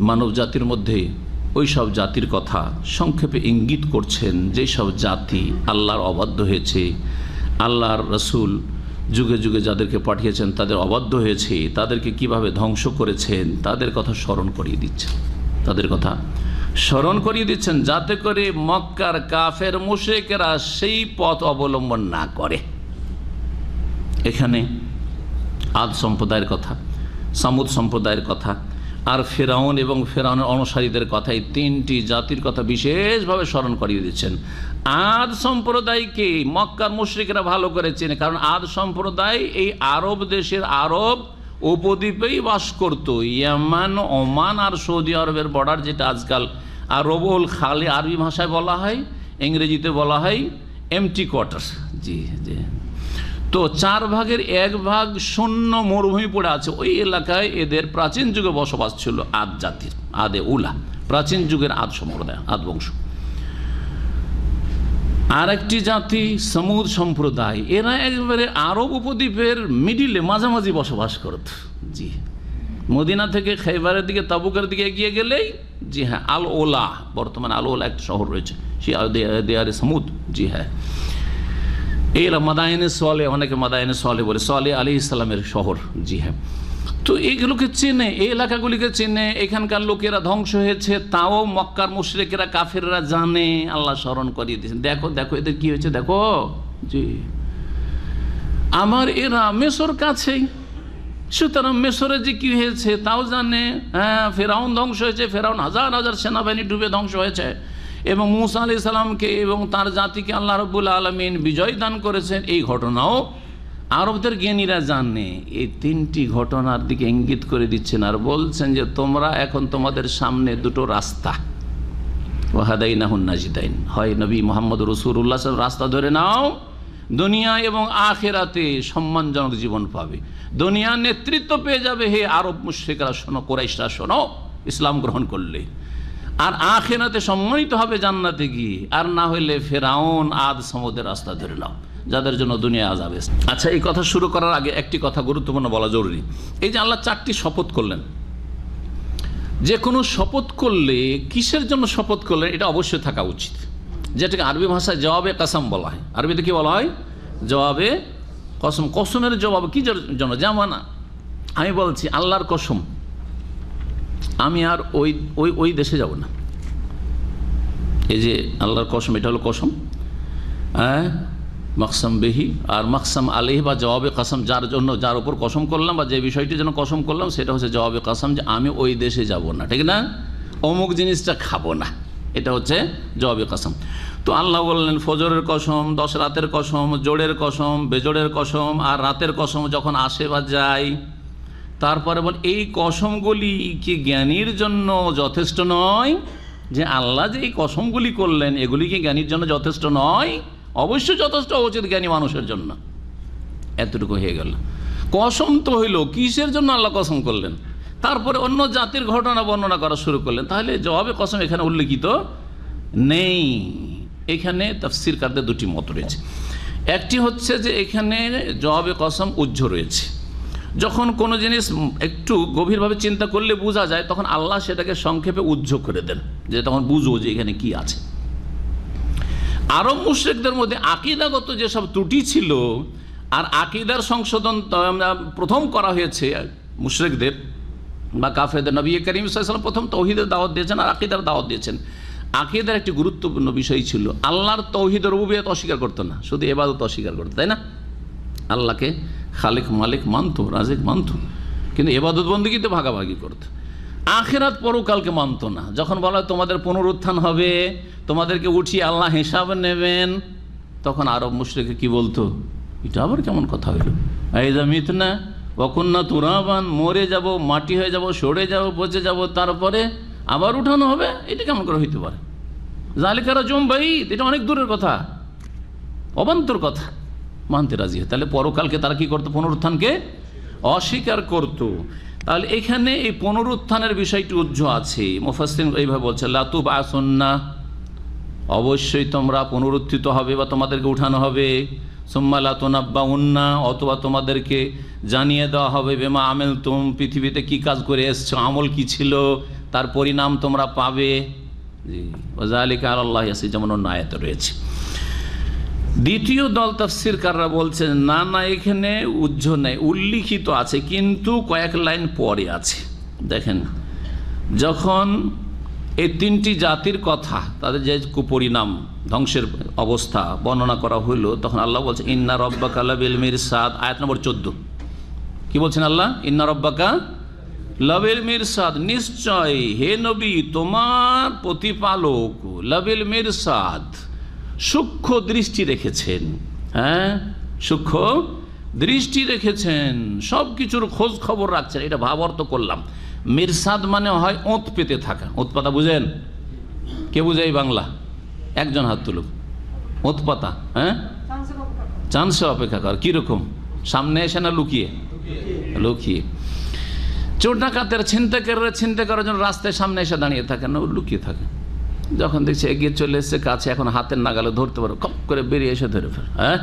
মানব জাতির মধ্যে ওই সব জাতির কথা সংক্ষেপে ইঙ্গিত করছেন, যেসব জাতি আল্লাহর অবাধ্য হয়েছে, আল্লাহর রাসূল যুগে যুগে যাদেরকে পাঠিয়েছেন তাদের অবাধ্য হয়েছে, তাদেরকে কিভাবে ধ্বংস করেছেন, তাদের কথা স্মরণ করিয়ে দিচ্ছেন, যাতে করে মক্কার কাফের মুশরিকেরা সেই পথ অবলম্বন না করে। এখানে আদ সম্প্রদায়ের কথা, সামুদ সম্প্রদায়ের কথা, আর ফেরাউন এবং ফেরাউনের অনুসারীদের কথা, এই 3টি জাতির কথা বিশেষভাবে স্মরণ করিয়ে দিচ্ছেন। আদ সম্প্রদায়কে মক্কার মুশরিকরা ভালো করে চেনে, কারণ আদ সম্প্রদায় এই আরব দেশের, আরব উপদ্বীপেই বাস করত। ইয়ামান, ওমান আর সৌদি আরবের বর্ডার, যেটা আজকাল আরবুল খালি আরবি ভাষায় বলা হয়, ইংরেজিতে বলা হয় এমটি কোয়ার্টার। জি জি। তো 4 ভাগের 1 ভাগ শূন্য মরুভূমি পড়ে আছে, ওই এলাকায় এদের প্রাচীন যুগে বসবাস ছিল আদ জাতির, আদে উলা, প্রাচীন যুগের আদ সম্প্রদায়, আদ বংশ। আর একটি জাতি সমুদ সম্প্রদায়, এরা একবারে আরব উপদ্বীপের মিডিলে মাঝামাঝি বসবাস করত। জি, মদিনা থেকে খাইবারের দিকে তাবুকের দিকে এগিয়ে গেলেই, জি হ্যাঁ, আল ওলা, বর্তমানে আল ওলা একটা শহর রয়েছে, সে দেয়ারে সমুদ। জি হ্যাঁ, এরা মাদায়েনে সোয়ালে, অনেকে মাদায়েনে সোয়ালে বলে, সোয়ালে আলাইহিস সালামের শহর। জি হ্যাঁ, তো এইগুলোকে চেনে, এই এলাকাগুলিকে চেনে। এখানকার লোকেরা ধ্বংস হয়েছে, তাও মক্কার মুশরিকেরা কাফেররা জানে। আল্লাহ স্মরণ করিয়ে দিয়েছেন, দেখো দেখো এদের কি হয়েছে, দেখো। জি, আমার এরা মেসর কাছেই, সুতরাং মেসরে যে কি হয়েছে তাও জানে। হ্যাঁ, ফেরাউন ধ্বংস হয়েছে, ফেরাউন হাজার হাজার সেনাবাহিনী ডুবে ধ্বংস হয়েছে, এবং মুসা আলাইহিস সালামকে এবং তার জাতিকে আল্লাহ রাব্বুল আলামিন বিজয় দান করেছেন, এই ঘটনাও আরবদের জ্ঞানীরা জানে। এই তিনটি ঘটনার দিকে ইঙ্গিত করে দিচ্ছেন আর বলছেন যে তোমরা এখন তোমাদের সামনে দুটো রাস্তা, ওয়াহাদাইনাহুন নাজিদাইন, হয় নবী মুহাম্মদ রাসূলুল্লাহ সাল্লাল্লাহু রাস্তা ধরে নাও, দুনিয়া এবং আখিরাতে সম্মানজনক জীবন পাবে, দুনিয়া নেতৃত্ব পেয়ে যাবে। হে আরব মুশরিকরা শোনো, কুরাইশরা শোনো, ইসলাম গ্রহণ করলে, আর আখিরাতে সম্মানিত হবে জান্নাতে গিয়ে। আর না হইলে ফেরাউন আদ সমুদ্রের রাস্তা ধরে নাও, যাদের জন্য দুনিয়া আযাব। আচ্ছা, এই কথা শুরু করার আগে একটি কথা গুরুত্বপূর্ণ বলা জরুরি। এই যে আল্লাহ 4টি শপথ করলেন, যে কোনো শপথ করলে কিসের জন্য শপথ করলেন এটা অবশ্যই থাকা উচিত, যেটাকে আরবি ভাষায় জবাবে কাসাম বলা হয়। আরবিতে কি বলা হয়? জবাবে কসম। কসমের জবাব কি জন্য? যেমন আমি বলছি আল্লাহর কসম, আমি আর ওই দেশে যাব না। এই যে আল্লাহর কসম, এটা হলো কসম। হ্যাঁ, মাকসাম বেহি আর মাকসাম আলাইহি বা জবাবে কাসাম, যার জন্য, যার উপর কসম করলাম বা যে বিষয়টির জন্য কসম করলাম সেটা হচ্ছে জবাবে কাসাম, যে আমি ওই দেশে যাব না, ঠিক না, অমুক জিনিসটা খাবো না, এটা হচ্ছে জবাবে কাসাম। তো আল্লাহ বললেন ফজরের কসম, 10 রাতের কসম, জোড়ের কসম, বেজোড়ের কসম, আর রাতের কসম যখন আসে বা যায়। তারপরে বল এই কসমগুলি কি জ্ঞানীর জন্য যথেষ্ট নয়? যে আল্লাহ যে এই কসমগুলি করলেন এগুলি কি জ্ঞানীর জন্য যথেষ্ট নয়? অবশ্যই যথেষ্ট উচিত জ্ঞানী মানুষের জন্য। এতটুকু হয়ে গেল। কসম তো হইল, কিসের জন্য আল্লাহ কসম করলেন? তারপরে অন্য জাতির ঘটনা বর্ণনা করা শুরু করলেন। তাহলে জবাবে কসম এখানে উল্লেখিত নেই। এখানে তাফসীরকারদের দুটি মত রয়েছে। একটি হচ্ছে যে এখানে জবাবে কসম উজ্জ রয়েছে, যখন কোনো জিনিস একটু গভীরভাবে চিন্তা করলে বোঝা যায় তখন আল্লাহ সেটাকে সংক্ষেপে উজ্জ করে দেন, যে তখন বুঝো যে এখানে কি আছে। আরব মুশরিকদের মধ্যে আকীদাগত যেসব ত্রুটি ছিল, আর আকীদার সংশোধন প্রথম করা হয়েছে মুশরিকদের বা কাফেরদের। নবী করিম সাল্লাল্লাহু আলাইহি ওয়াসাল্লাম প্রথম তাওহীদের দাওয়াত দিয়েছেন আর আকীদার দাওয়াত দিয়েছেন। আকীদার একটি গুরুত্বপূর্ণ বিষয় ছিল আল্লাহর তাওহীদ রুবুবিয়্যত অস্বীকার করতো না, শুধু ইবাদত অস্বীকার করতো, তাই না? আল্লাহকে খালিক মালিক মানতো, রাজিক মানতো, কিন্তু ইবাদত বন্দেগীতে ভাগাভাগি করতো। আখিরাত পরকালকে মানতো না। যখন বলা হয় তোমাদের পুনরুত্থান হবে, তোমাদেরকে উঠিয়ে আল্লাহ হিসাব নেবেন, তখন আরব মুশরিক কি বলতো? এটা আবার কেমন কথা হইল? আইযা মিতনা ওয়াকুন্না তুরাবান, মরে যাব, মাটি হয়ে যাব, সরে যাব, পচে যাব, তারপরে আবার উঠানো হবে, এটা কেমন করে হইতে পারে? যালিকা রাজুম বাইদ, এটা অনেক দূরের কথা, অবান্তর কথা, মানতে রাজি হয়। তাহলে পরকালকে তারা কি করতো? পুনরুত্থানকে অস্বীকার করত। তাহলে এখানে এই পুনরুত্থানের বিষয়টি উজ্জ আছে। মুফাসসির এইভাবে বলছে লা তুবআসুন্না, অবশ্যই তোমরা পুনরুত্থিত হবে বা তোমাদেরকে উঠানো হবে। সুম্মা লা তুনাব্বাউন্না, অথবা তোমাদেরকে জানিয়ে দেওয়া হবে বিমা আমিলতুম, পৃথিবীতে কি কাজ করে এসছো, আমল কি ছিল, তার পরিণাম তোমরা পাবে। জি, ওয়া যালিকা আলাল্লাহি ইয়াসির, যেমন অন্য আয়াতে রয়েছে। দ্বিতীয় দল তাফসীরকাররা বলছেন না না, এখানে উজ্জ নেই, উল্লিখিত আছে কিন্তু কয়েক লাইন পরে আছে। দেখেন, যখন এই তিনটি জাতির কথা, তাদের যে কুপরিণাম, ধ্বংসের অবস্থা বর্ণনা করা হইল, তখন আল্লাহ বলছেন ইন্না রব্বাকা লাবিল মিরসাদ, আয়াত নম্বর 14। কি বলছেন আল্লাহ? ইন্না রব্বাকা লাবিল মিরসাদ, নিশ্চয় হে নবী তোমার প্রতিপালক লাবিল মিরসাদ, সূক্ষ্ম দৃষ্টি রেখেছেন। হ্যাঁ, সূক্ষ্ম দৃষ্টি রেখেছেন, সব কিছুর খোঁজ খবর রাখছেন। এটা ভাব অর্থ করলাম। মিরসাদ মানে হয় ওঁত পেতে থাকা। ওঁত পাতা বুঝেন? কে বুঝে এই বাংলা? একজন হাত তুলুক। ওঁত পাতা, হ্যাঁ, চান্সে অপেক্ষা কর। কীরকম? সামনে এসে না লুকিয়ে? লুকিয়ে। চোর ডাকাতের ছিনতাই করার জন্য রাস্তায় সামনে এসে দাঁড়িয়ে থাকে না, লুকিয়ে থাকে। যখন দেখছে এগিয়ে চলে এসছে কাছে, এখন হাতের নাগালে ধরতে পারো, কপ করে বেরিয়ে এসে ধরে ফেল। হ্যাঁ,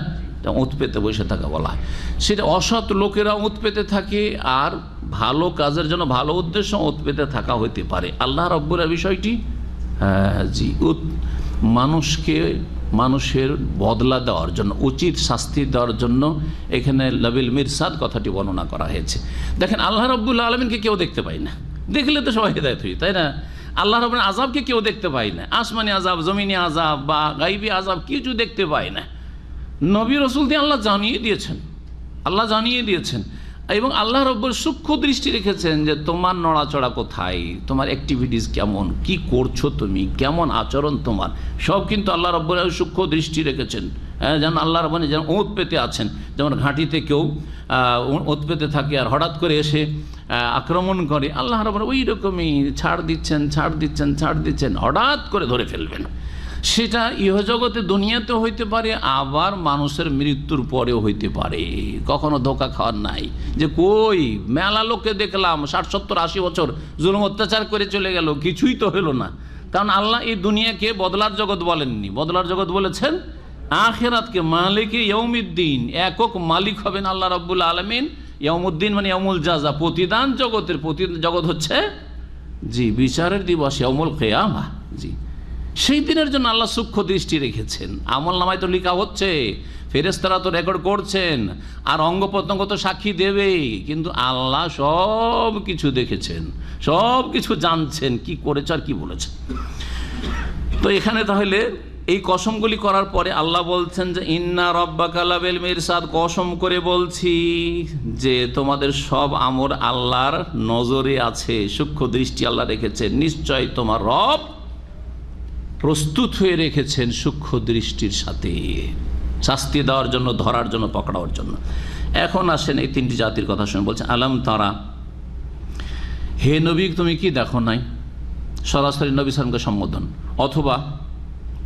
উঁত পেতে বসে থাকা বলা হয়। সেটা অসৎ লোকেরা উঁত পেতে থাকে, আর ভালো কাজের জন্য ভালো উদ্দেশ্য উঁত পেতে থাকা হইতে পারে। আল্লাহ রাব্বুল বিষয়টি জি মানুষের বদলা দেওয়ার জন্য, উচিত শাস্তি দেওয়ার জন্য এখানে লাবিল মিরসাদ কথাটি বর্ণনা করা হয়েছে। দেখেন, আল্লাহ রাব্বুল আলামিনকে কেউ দেখতে পায় না, দেখলে তো সবাই হেদায়েত হই, তাই না? আল্লাহ রাব্বুল আযাবকে কেউ দেখতে পায় না, আসমানি আযাব, জমিনি আযাব বা গায়বী আযাব কিছু দেখতে পায় না। নবী রাসূল দিয়ে আল্লাহ জানিয়ে দিয়েছেন, এবং আল্লাহ রাব্বুল সূক্ষ্ম দৃষ্টি রেখেছেন যে তোমার নড়াচড়া কোথায়, তোমার অ্যাক্টিভিটিস কেমন, কি করছো তুমি, কেমন আচরণ তোমার, সব কিন্তু আল্লাহ রাব্বুল সূক্ষ্ম দৃষ্টি রেখেছেন। যেন আল্লাহ রাব্বুল যেন ওঁত পেতে আছেন, যেমন ঘাঁটিতে কেউ ওঁত পেতে থাকে আর হঠাৎ করে এসে আক্রমণ করে, আল্লাহ রাব্বুল ওই রকমই ছাড় দিচ্ছেন, হঠাৎ করে ধরে ফেলবেন। সেটা ইহজগতে দুনিয়াতে হইতে পারে, আবার মানুষের মৃত্যুর পরেও হইতে পারে। কখনো ধোকা খাওয়ার নাই যে কই মেলা লোককে দেখলাম 60, 70, 80 বছর জুলুম অত্যাচার করে চলে গেল, কিছুই তো হলো না। কারণ আল্লাহ এই দুনিয়াকে বদলার জগৎ বলেননি, বদলার জগৎ বলেছেন আখিরাতকে। মালিকে ইয়াউমিদ্দিন, একক মালিক হবেন আল্লাহ রাব্বুল আলামিন। ইয়াউমুদ্দিন মানে ইয়াউমুল জাযা, প্রতিদান জগতের প্রতিদান জগৎ হচ্ছে জি বিচারের দিবস, ইয়াউমুল কিয়ামা। জি, সেই দিনের জন্য আল্লাহ সূক্ষ্ম দৃষ্টি রেখেছেন। আমল নামায় তো লেখা হচ্ছে, ফেরেশতারা তো রেকর্ড করছেন, আর অঙ্গ প্রত্যঙ্গ তো সাক্ষী দেবে, কিন্তু আল্লাহ সব কিছু দেখেছেন, সব কিছু জানছেন, কি করেছে আর কি বলেছে। তো এখানে তাহলে এই কসমগুলি করার পরে আল্লাহ বলছেন যে ইন্না রাব্বাকা লাবিল মিরসাদ, কসম করে বলছি যে তোমাদের সব আমল আল্লাহর নজরে আছে, সূক্ষ্ম দৃষ্টি আল্লাহ রেখেছেন। নিশ্চয় তোমার রব প্রস্তুত হয়ে রেখেছেন সূক্ষ্ম দৃষ্টির সাথে শাস্তি দেওয়ার জন্য, ধরার জন্য, পকড়াওয়ার জন্য। এখন আসেন এই তিনটি জাতির কথা শুনে বলছেন আলাম তারা, হে নবী তুমি কি দেখো নাই? সরাসরি নবী সালামকে সম্বোধন, অথবা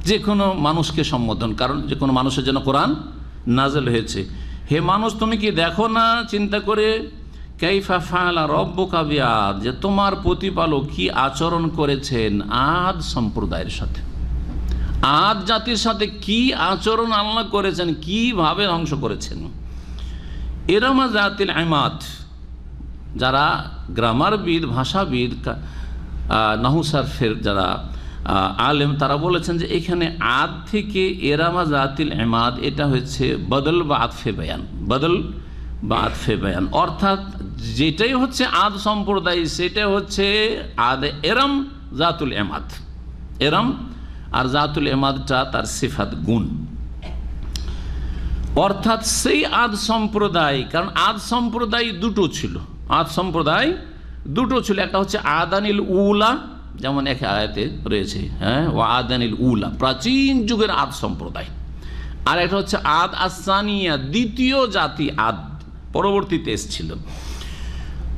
যে কোনো মানুষকে সম্বোধন, কারণ যে কোনো মানুষের জন্য কোরআন নাযিল হয়েছে। হে মানুষ তুমি কি দেখো না, চিন্তা করে, কাইফা ফাআলা রাব্বুকা বিআদ, যে তোমার প্রতিপালক কি আচরণ করেছেন আদ সম্প্রদায়ের সাথে, আদ জাতির সাথে কি আচরণ আল্লাহ করেছেন, কিভাবে ধ্বংস করেছেন। ইরামা যাতিল ইমাদ, যারা গ্রামারবিদ, ভাষাবিদ, নাহু সারফের যারা আলেম, তারা বলেছেন যে এখানে আদ থেকে ইরামা যাতিল ইমাদ, এটা হচ্ছে বদল বা আতফে বায়ান, বদল বা আতফে বায়ান, অর্থাৎ যেটাই হচ্ছে আদ সম্প্রদায় সেটা হচ্ছে আদ এরম জাতুল এমাদ। এরম আর জাতুল এমাদটা তার সিফাত গুণ, অর্থাৎ সেই আদ সম্প্রদায়, কারণ আদ সম্প্রদায় দুটো ছিল, একটা হচ্ছে আদানিল উলা, যেমন এক আয়াতে রয়েছে, হ্যাঁ, ও আদানিল উলা প্রাচীন যুগের আদ সম্প্রদায়, আর একটা হচ্ছে আদ আসানিয়া, দ্বিতীয় জাতি আদ, পরবর্তীতে এসেছিল।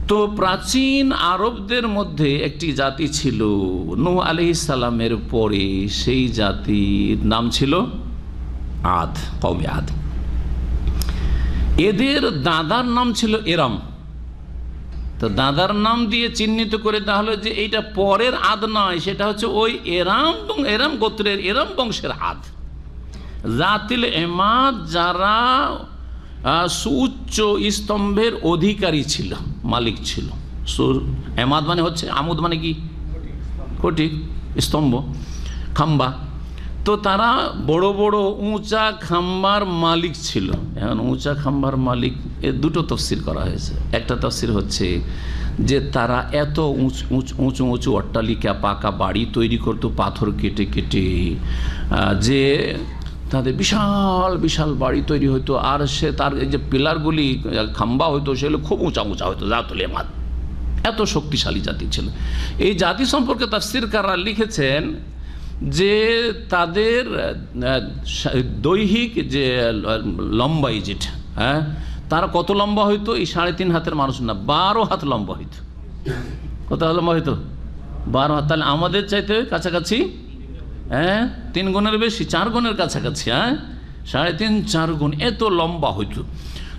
তো প্রাচীন আরবদের মধ্যে একটি জাতি ছিল নূহ আলাইহিস সালামের পরে, সেই জাতির নাম ছিল আদ, কওমে আদ। এদের দাদার নাম ছিল এরাম। তো দাদার নাম দিয়ে চিহ্নিত করে দেওয়া হলো যে এইটা পরের আদ নয়, সেটা হচ্ছে ওই এরাম গোত্রের, এরাম বংশের আদ। জাতিল এমাদ যারা সুউচ্চ স্তম্ভের অধিকারী ছিল, মালিক ছিল। এমাদ মানে হচ্ছে, আমুদ মানে কি কোটি, স্তম্ভ, খাম্বা। তো তারা বড় বড় উঁচা খাম্বার মালিক ছিল। এখন উঁচা খাম্বার মালিক এর দুটো তফসির করা হয়েছে। একটা তফসির হচ্ছে যে তারা এত উঁচু উঁচু অট্টালিকা, পাকা বাড়ি তৈরি করতো পাথর কেটে কেটে, যে তাদের বিশাল বিশাল বাড়ি তৈরি হতো, আর সে তার এই যে পিলারগুলি, খাম্বা হইতো, সেগুলো খুব উঁচা উঁচা হতো। জাতুল এমাদ এত শক্তিশালী জাতি ছিল। এই জাতি সম্পর্কে তাফসীরকাররা লিখেছেন যে তাদের দৈহিক যে লম্বাই যেটা, হ্যাঁ, তারা কত লম্বা হইতো? এই 3.5 হাতের মানুষ না, 12 হাত লম্বা হইতো। কত লম্বা হইতো? 12 হাত। তাহলে আমাদের চাইতে কাছাকাছি, হ্যাঁ, 3 গুণের বেশি, 4 গুণের কাছাকাছি, হ্যাঁ, 3.5, 4 গুণ এত লম্বা হইতো।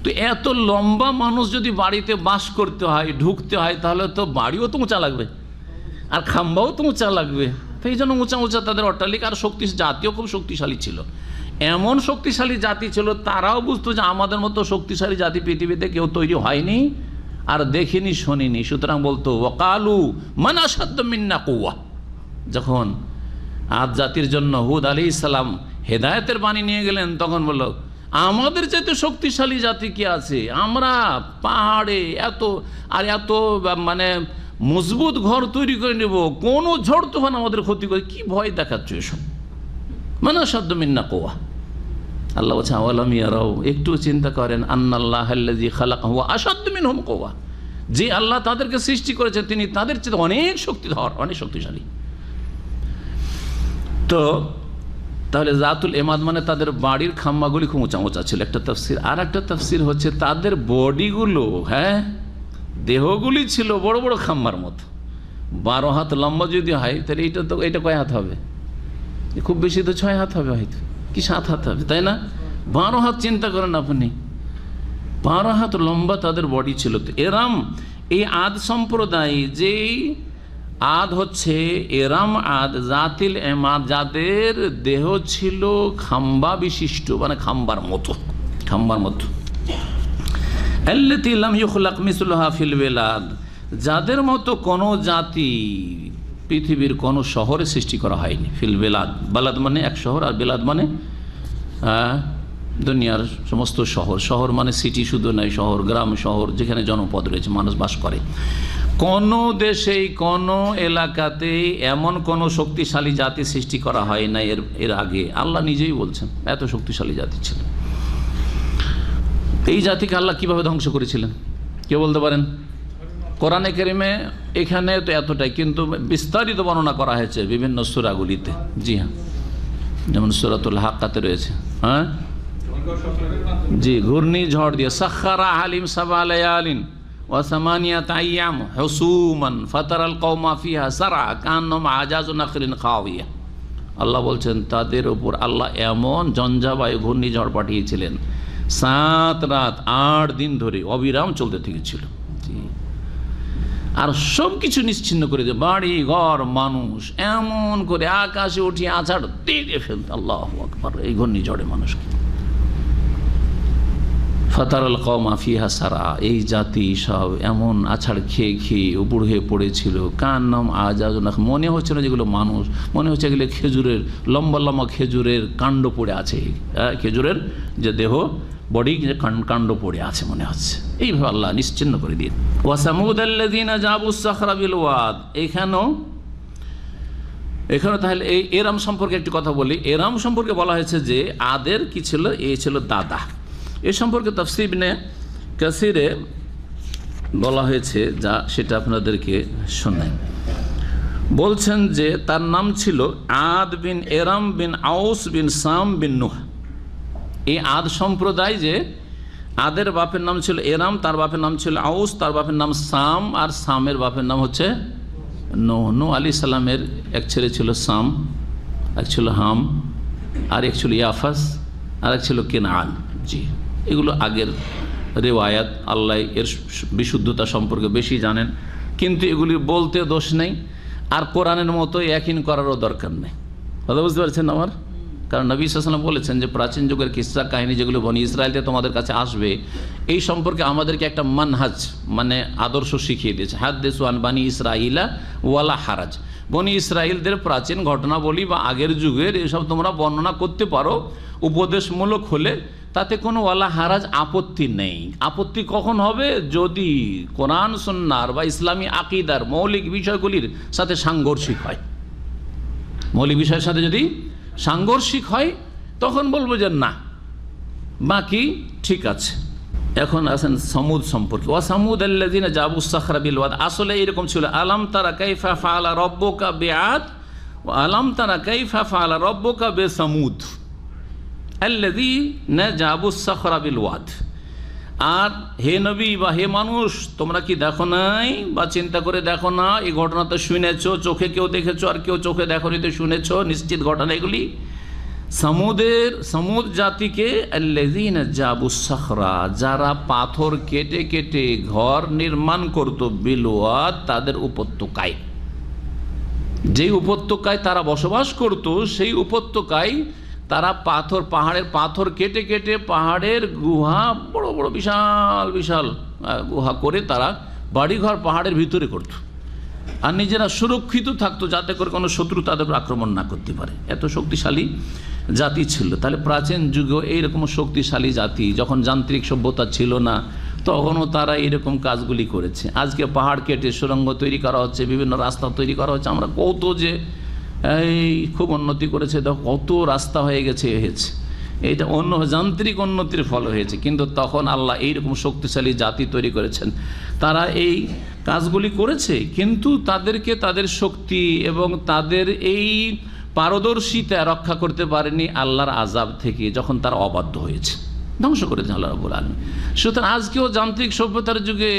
তো এত লম্বা মানুষ যদি বাড়িতে বাস করতে হয়, ঢুকতে হয়, তাহলে তো বাড়িও তো উঁচা লাগবে, আর খাম্বাও তো উঁচা লাগবে, তো এই জন্য উঁচা উঁচা তাদের অট্টালিকা, আর জাতিও খুব শক্তিশালী ছিল। এমন শক্তিশালী জাতি ছিল, তারাও বুঝতো যে আমাদের মতো শক্তিশালী জাতি পৃথিবীতে কেউ তৈরি হয়নি আর দেখিনি, শোনেনি। সুতরাং বলতো ওয়াকালু মান আশাদ্দু মিন্না কুওয়া। যখন আদ জাতির জন্য হুদ আলাইহিস সালাম হেদায়েতের বাণী নিয়ে গেলেন, তখন বলল আমাদের চাইতে শক্তিশালী জাতি কি আছে? আমরা পাহাড়ে এত মানে মজবুত ঘর তৈরি করে নেব, কোনো ঝড় তুফান আমাদের ক্ষতি করে, কি ভয় দেখাচ্ছ এসব? মান আশাদ্দু মিন্না কুওয়া। আল্লাহ বলছে আওয়ালাম ইয়ারাও, একটু চিন্তা করেন, আন্নাল্লাহ আল্লাযী খালাকাহু ওয়া আশাদ্দু মিনহুম কুওয়া, যে আল্লাহ তাদেরকে সৃষ্টি করেছে তিনি তাদের চেয়ে অনেক শক্তিধর, অনেক শক্তিশালী। তো তাহলে জাতুল এমাদ মানে তাদের বাড়ির খাম্মাগুলি খুব উঁচা উঁচা ছিল, একটা তাফসির। আর একটা তাফসির হচ্ছে তাদের বডিগুলো, দেহগুলি ছিল বড় বড় খাম্মার মতো। 12 হাত লম্বা যদি হয় তাহলে এটা কয় হাত হবে? খুব বেশি তো 6 হাত হবে, হয়তো কি 7 হাত হবে, তাই না? 12 হাত চিন্তা করেন আপনি, 12 হাত লম্বা তাদের বডি ছিল। তো এরাম, এই আদ সম্প্রদায়, যেই আদ হচ্ছে এরাম আদ জাতিল এমাদ, যাদের দেহ ছিল খাম্বা বিশিষ্ট, মানে খাম্বার মতো। আল্লাতী লাম ইউখলাক মিসলুহা ফিল বিলাদ, যাদের মতো কোনো জাতি পৃথিবীর কোনো শহরে সৃষ্টি করা হয়নি। ফিল বিলাদ, বালাদ মানে এক শহর, আর বিলাদ মানে দুনিয়ার সমস্ত শহর। শহর মানে সিটি শুধু নয়, শহর, গ্রাম, শহর যেখানে জনপদ রয়েছে, মানুষ বাস করে। কোনো দেশেই কোনো এলাকাতেই এমন কোনো শক্তিশালী জাতি সৃষ্টি করা হয় না এর আগে। আল্লাহ নিজেই বলছেন এত শক্তিশালী জাতি ছিল। এই জাতিকে আল্লাহ কিভাবে ধ্বংস করেছিলেন কে বলতে পারেন? কোরআনে কারিমে এখানে তো এতটাই, কিন্তু বিস্তারিত বর্ণনা করা হয়েছে বিভিন্ন সূরাগুলিতে। জি হ্যাঁ, যেমন সূরাতুল হাক্কাতে রয়েছে। জি, ঘূর্ণিঝড় দিয়ে সাখারা হালিম সাবা লায়ালিন ওয়া সামানিয়াত আইয়াম হুসুমান ফাতারাল কওমা ফিহা সারআ কান্নাম আজাজু নাখরিন খাওয়িয়া। আল্লাহ বলছেন তাদের উপর আল্লাহ এমন ঝঞ্ঝাবায়ু ঘূর্ণিঝড় পাঠিয়েছিলেন, 7 রাত 8 দিন ধরে অবিরাম চলতে থেকেছিল। আর সব কিছু নিশ্চিন্ন করে দিয়ে বাড়ি ঘর মানুষ এমন করে আকাশে উঠিয়ে আছাড় দিয়ে ফেলত। আল্লাহু আকবার! এই ঘূর্ণিঝড়ে মানুষকে ফাতারাল কওমা ফিহা সারআ, এই জাতি সব এমন আছাড় খেয়ে খেয়ে উপর হয়ে পড়েছিল। কান্নাম আজাজু নাখ, মনে হচ্ছে না যেগুলো মানুষ, মনে হচ্ছে এগুলো খেজুরের লম্বা লম্বা খেজুরের কাণ্ড পড়ে আছে, খেজুরের যে দেহ বডি কাণ্ড পড়ে আছে মনে হচ্ছে। এইভাবে আল্লাহ নিশ্চিন্ন করে দিয়ে। ওয়া সামুদ আল্লাযীনা জাবুস সাখরা বিল ওয়াদ, এখানেও তাহলে এই এরাম সম্পর্কে একটি কথা বলি। এরাম সম্পর্কে বলা হয়েছে যে আদের কি ছিল, এ ছিল দাদা। এ সম্পর্কে তাফসীর ইবনে কাসিরে বলা হয়েছে, যা সেটা আপনাদেরকে শোনাই। বলছেন যে তার নাম ছিল আদ বিন এরাম বিন আউস বিন সাম বিন নুহ। এই আদ সম্প্রদায়, যে আদের বাপের নাম ছিল এরাম, তার বাপের নাম ছিল আউস, তার বাপের নাম সাম, আর সামের বাপের নাম হচ্ছে নূহ। নূহ আলাইহিস সালামের এক ছেলে ছিল সাম, এক ছিল হাম, আর এক ছিল ইয়াফাস, আর এক ছিল কেনান। জি, এগুলো আগের রেওয়ায়াত। আল্লাহ এর বিশুদ্ধতা সম্পর্কে বেশি জানেন, কিন্তু এগুলি বলতে দোষ নেই, আর কোরআনের মতো ইয়াকিন করারও দরকার নেই। কথা বুঝতে পারছেন আমার? কারণ নবী সাল্লাল্লাহু আলাইহি ওয়াসাল্লাম বলেছেন যে প্রাচীন যুগের কিসসা কাহিনী যেগুলো বনি ইসরায়েলতে তোমাদের কাছে আসবে, এই সম্পর্কে আমাদেরকে একটা মানহাজ মানে আদর্শ শিখিয়ে দিয়েছে। হাদ্দিসু আন বানি ইসরাইলা ওয়ালা হারাজ, বনি ইসরায়েলদের প্রাচীন ঘটনাবলী বা আগের যুগের এসব তোমরা বর্ণনা করতে পারো, উপদেশমূলক হলে তাতে কোনো ওয়ালা হারাজ, আপত্তি নেই। আপত্তি কখন হবে? যদি কোরআন সুন্নাহর বা ইসলামী আকীদার মৌলিক বিষয়গুলির সাথে সাংঘর্ষিক হয়। মৌলিক বিষয়ের সাথে যদি সাংঘর্ষিক হয় তখন বলবো যে না, বাকি ঠিক আছে। এখন আছেন সামুদ সম্পর্কে। ওয়া সামুদ আল্লাযীনা জাবুস সাখরা বিল ওয়াদ, আসলে এরকম ছিল। আলাম তারা কাইফা ফাআলা রাব্বুকা বিআদ ওয়া আলাম তারা কাইফা ফাআলা রাব্বুকা বিসামুদ আল্লাযীনা জাবুস সাখরা বিল ওয়াদ। আর হে নবী বা হে মানুষ, তোমরা কি দেখো নাই বা চিন্তা করে দেখো না? এই ঘটনা তো শুনেছো, চোখে কেউ দেখেছো আর কেউ চোখে দেখোনি, তো শুনেছো নিশ্চিত ঘটনা এগুলি। সামুদ জাতিকে আল্লাযীনা জাবুস সাখরা, যারা পাথর কেটে কেটে ঘর নির্মাণ করত, বিল ওয়াদ, তাদের উপত্যকায়। যেই উপত্যকায় তারা বসবাস করত সেই উপত্যকায় তারা পাহাড়ের পাথর কেটে কেটে পাহাড়ের গুহা, বড় বড় বিশাল বিশাল গুহা করে তারা বাড়িঘর পাহাড়ের ভিতরে করত, আর নিজেরা সুরক্ষিত থাকতো যাতে করে কোনো শত্রু তাদের আক্রমণ না করতে পারে। এত শক্তিশালী জাতি ছিল। তাহলে প্রাচীন যুগেও এইরকম শক্তিশালী জাতি, যখন যান্ত্রিক সভ্যতা ছিল না তখনও তারা এইরকম কাজগুলি করেছে। আজকে পাহাড় কেটে সুড়ঙ্গ তৈরি করা হচ্ছে, বিভিন্ন রাস্তা তৈরি করা হচ্ছে, আমরা কত যে এই খুব উন্নতি করেছে, দেখো কত রাস্তা হয়ে গেছে হয়েছে, এইটা অন্য যান্ত্রিক উন্নতির ফল হয়েছে। কিন্তু তখন আল্লাহ এইরকম শক্তিশালী জাতি তৈরি করেছেন, তারা এই কাজগুলি করেছে, কিন্তু তাদেরকে তাদের শক্তি এবং তাদের এই পারদর্শিতা রক্ষা করতে পারেনি আল্লাহর আযাব থেকে, যখন তারা অবাধ্য হয়েছে, ধ্বংস করেছেন আল্লাহ রাব্বুল আলামিন। সুতরাং আজকেও যান্ত্রিক সভ্যতার যুগে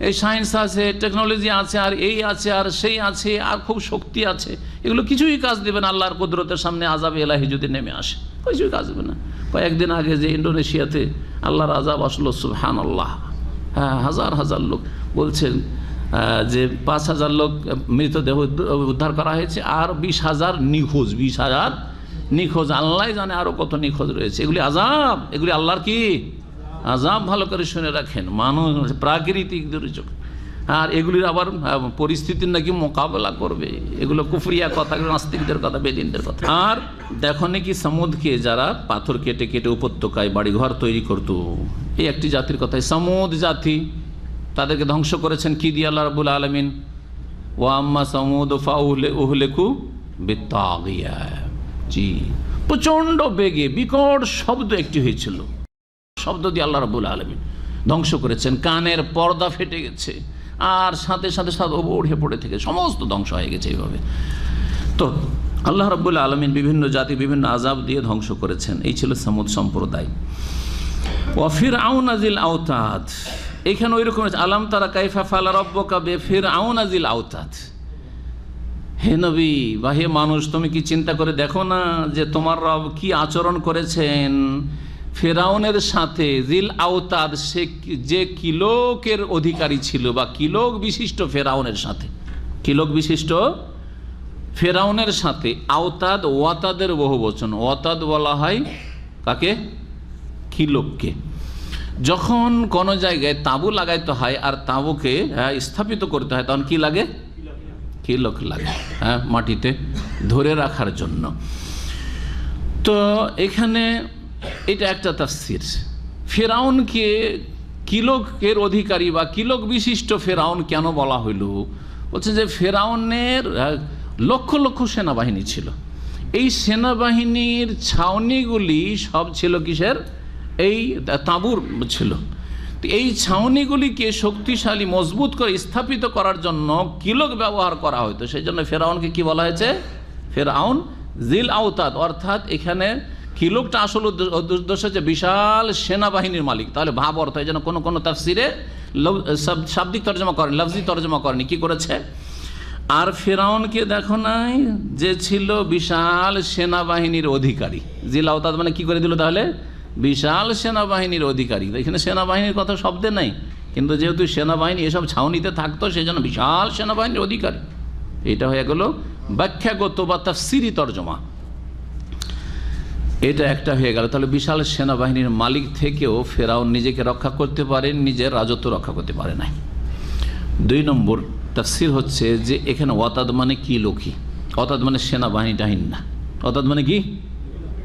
এই সায়েন্স আছে, টেকনোলজি আছে, আর এই আছে, আর সেই আছে, আর খুব শক্তি আছে, এগুলো কিছুই কাজ দেবে না আল্লাহর কুদরতের সামনে আযাবে ইলাহি যদি নেমে আসে, কিছুই কাজ দেবে না। কয়েকদিন আগে যে ইন্ডোনেশিয়াতে আল্লাহর আযাব আসলো, সুবহানাল্লাহ, হাজার হাজার লোক বলছেন যে 5,000 লোক মৃতদেহ উদ্ধার করা হয়েছে, আর 20,000 নিখোঁজ, 20,000 নিখোঁজ, আল্লাহ জানে আরও কত নিখোঁজ রয়েছে। এগুলি আযাব, এগুলি আল্লাহর কি আযাব, ভালো করে শুনে রাখেন, মানুষ প্রাকৃতিক দুর্যোগ, আর এগুলির আবার পরিস্থিতির নাকি মোকাবেলা করবে। এগুলো কুফরিয়া কথা, নাস্তিকদের কথা, বেদিনদের কথা। আর দেখো নাকি সমুদকে যারা পাথর কেটে কেটে উপত্যকায় বাড়িঘর তৈরি করতো, এই একটি জাতির কথাই, সমুদ জাতি, তাদেরকে ধ্বংস করেছেন কি দিয়ে আল্লাহ রাব্বুল আলামিন? ওয়া আম্মা সমুদ ফাউহলিকু বিত্তাগিয়া। জি, প্রচণ্ড বেগে বিকট শব্দ একটি হয়েছিল, শব্দ দিয়ে আল্লাহ রাব্বুল আলামিন ধ্বংস করেছেন। কানের পর্দা ফেটে গেছে, আর সাথে সাথে উঠে পড়ে থেকে সমস্ত ধ্বংস হয়ে গেছে এইভাবে। তো আল্লাহ রাব্বুল আলামিন বিভিন্ন জাতি বিভিন্ন আযাব দিয়ে ধ্বংস করেছেন। এই ছিল সমুদ সম্প্রদায়। ওয়া ফিরআউন যিল আওতাদ, এখানে ওই রকম আলাম তারা কাইফা ফাআলা রাব্বুকা বিফিরআউন যিল আওতাদ। হে নবী বা হে মানুষ, তুমি কি চিন্তা করে দেখো না যে তোমার রব কি আচরণ করেছেন ফেরাউনের সাথে, জিল আওতাদ, সে যে কিলোকের অধিকারী ছিল বা কিলোক বিশিষ্ট ফেরাউনের সাথে, কিলোক বিশিষ্ট ফেরাউনের সাথে। আওতাদ ওয়াতাদের বহু বচন, ওয়াতাদ বলা হয় কাকে? কিলোককে। যখন কোনো জায়গায় তাঁবু লাগাইতে হয় আর তাঁবুকে স্থাপিত করতে হয়, তখন কি লাগে? কিলোক লাগে, মাটিতে ধরে রাখার জন্য। তো এখানে এটা একটা তাফসীর। ফেরাউনকে কিলোকের অধিকারী বা কিলোক বিশিষ্ট ফেরাউন কেন বলা হইল? বলছে যে ফেরাউনের লক্ষ লক্ষ সেনাবাহিনী ছিল, এই সেনাবাহিনীর ছাউনিগুলি সব ছিল কিসের? এই তাঁবুর ছিল। এই ছাউনিগুলিকে শক্তিশালী মজবুত করে স্থাপিত করার জন্য কিলোক ব্যবহার করা হতো। সেই জন্য ফেরাউনকে কি বলা হয়েছে? ফেরাউন জিল আওতাদ, অর্থাৎ এখানে কিলোকটা আসল উদ্দেশ্য হচ্ছে বিশাল সেনাবাহিনীর মালিক। তাহলে ভাব অর্থ, এই জন্য কোনো কোনো তাফসিরে শাব্দিক তর্জমা করেন, লফজি তর্জমা করেনি, কি করেছে? আর ফেরাউনকে দেখো নাই যে ছিল বিশাল সেনাবাহিনীর অধিকারী। জিল আওতাদ মানে কি করে দিল তাহলে? বিশাল সেনাবাহিনীর অধিকারী। এখানে সেনাবাহিনীর কথা শব্দে নাই, কিন্তু যেহেতু সেনাবাহিনী এসব ছাউনিতে থাকতো সেই জন্য বিশাল সেনাবাহিনীর অধিকারী। এটা হয়ে গেল ব্যাখ্যাগত বা তাফসিরি তর্জমা, এটা একটা হয়ে গেল। তাহলে বিশাল সেনাবাহিনীর মালিক থেকেও ফেরাউন নিজেকে রক্ষা করতে পারে, নিজের রাজত্ব রক্ষা করতে পারে নাই। 2 নম্বর তাফসির হচ্ছে যে এখানে ওয়াতাদ মানে কি লোকই, অতাদ মানে সেনাবাহিনীটাহীন না, অতাদ মানে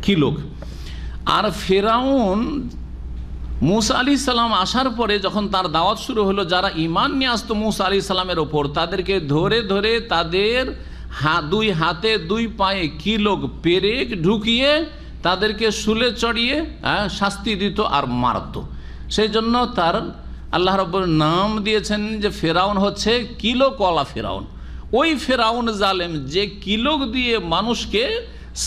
কি লোক। আর ফেরাউন মুসা আলাইহিস সালাম আসার পরে যখন তার দাওয়াত শুরু হলো, যারা ঈমান নিয়ে আসতো মুসা আলাইহিস সালামের ওপর, তাদেরকে ধরে ধরে তাদের 2 হাতে 2 পায়ে কিলোক পেরেক ঢুকিয়ে তাদেরকে শুলে চড়িয়ে শাস্তি দিত আর মারত। সেই জন্য তার আল্লাহ রাব্বুল নাম দিয়েছেন যে ফেরাউন হচ্ছে কিলোকওয়ালা ফেরাউন। ওই ফেরাউন জালেম যে কিলোক দিয়ে মানুষকে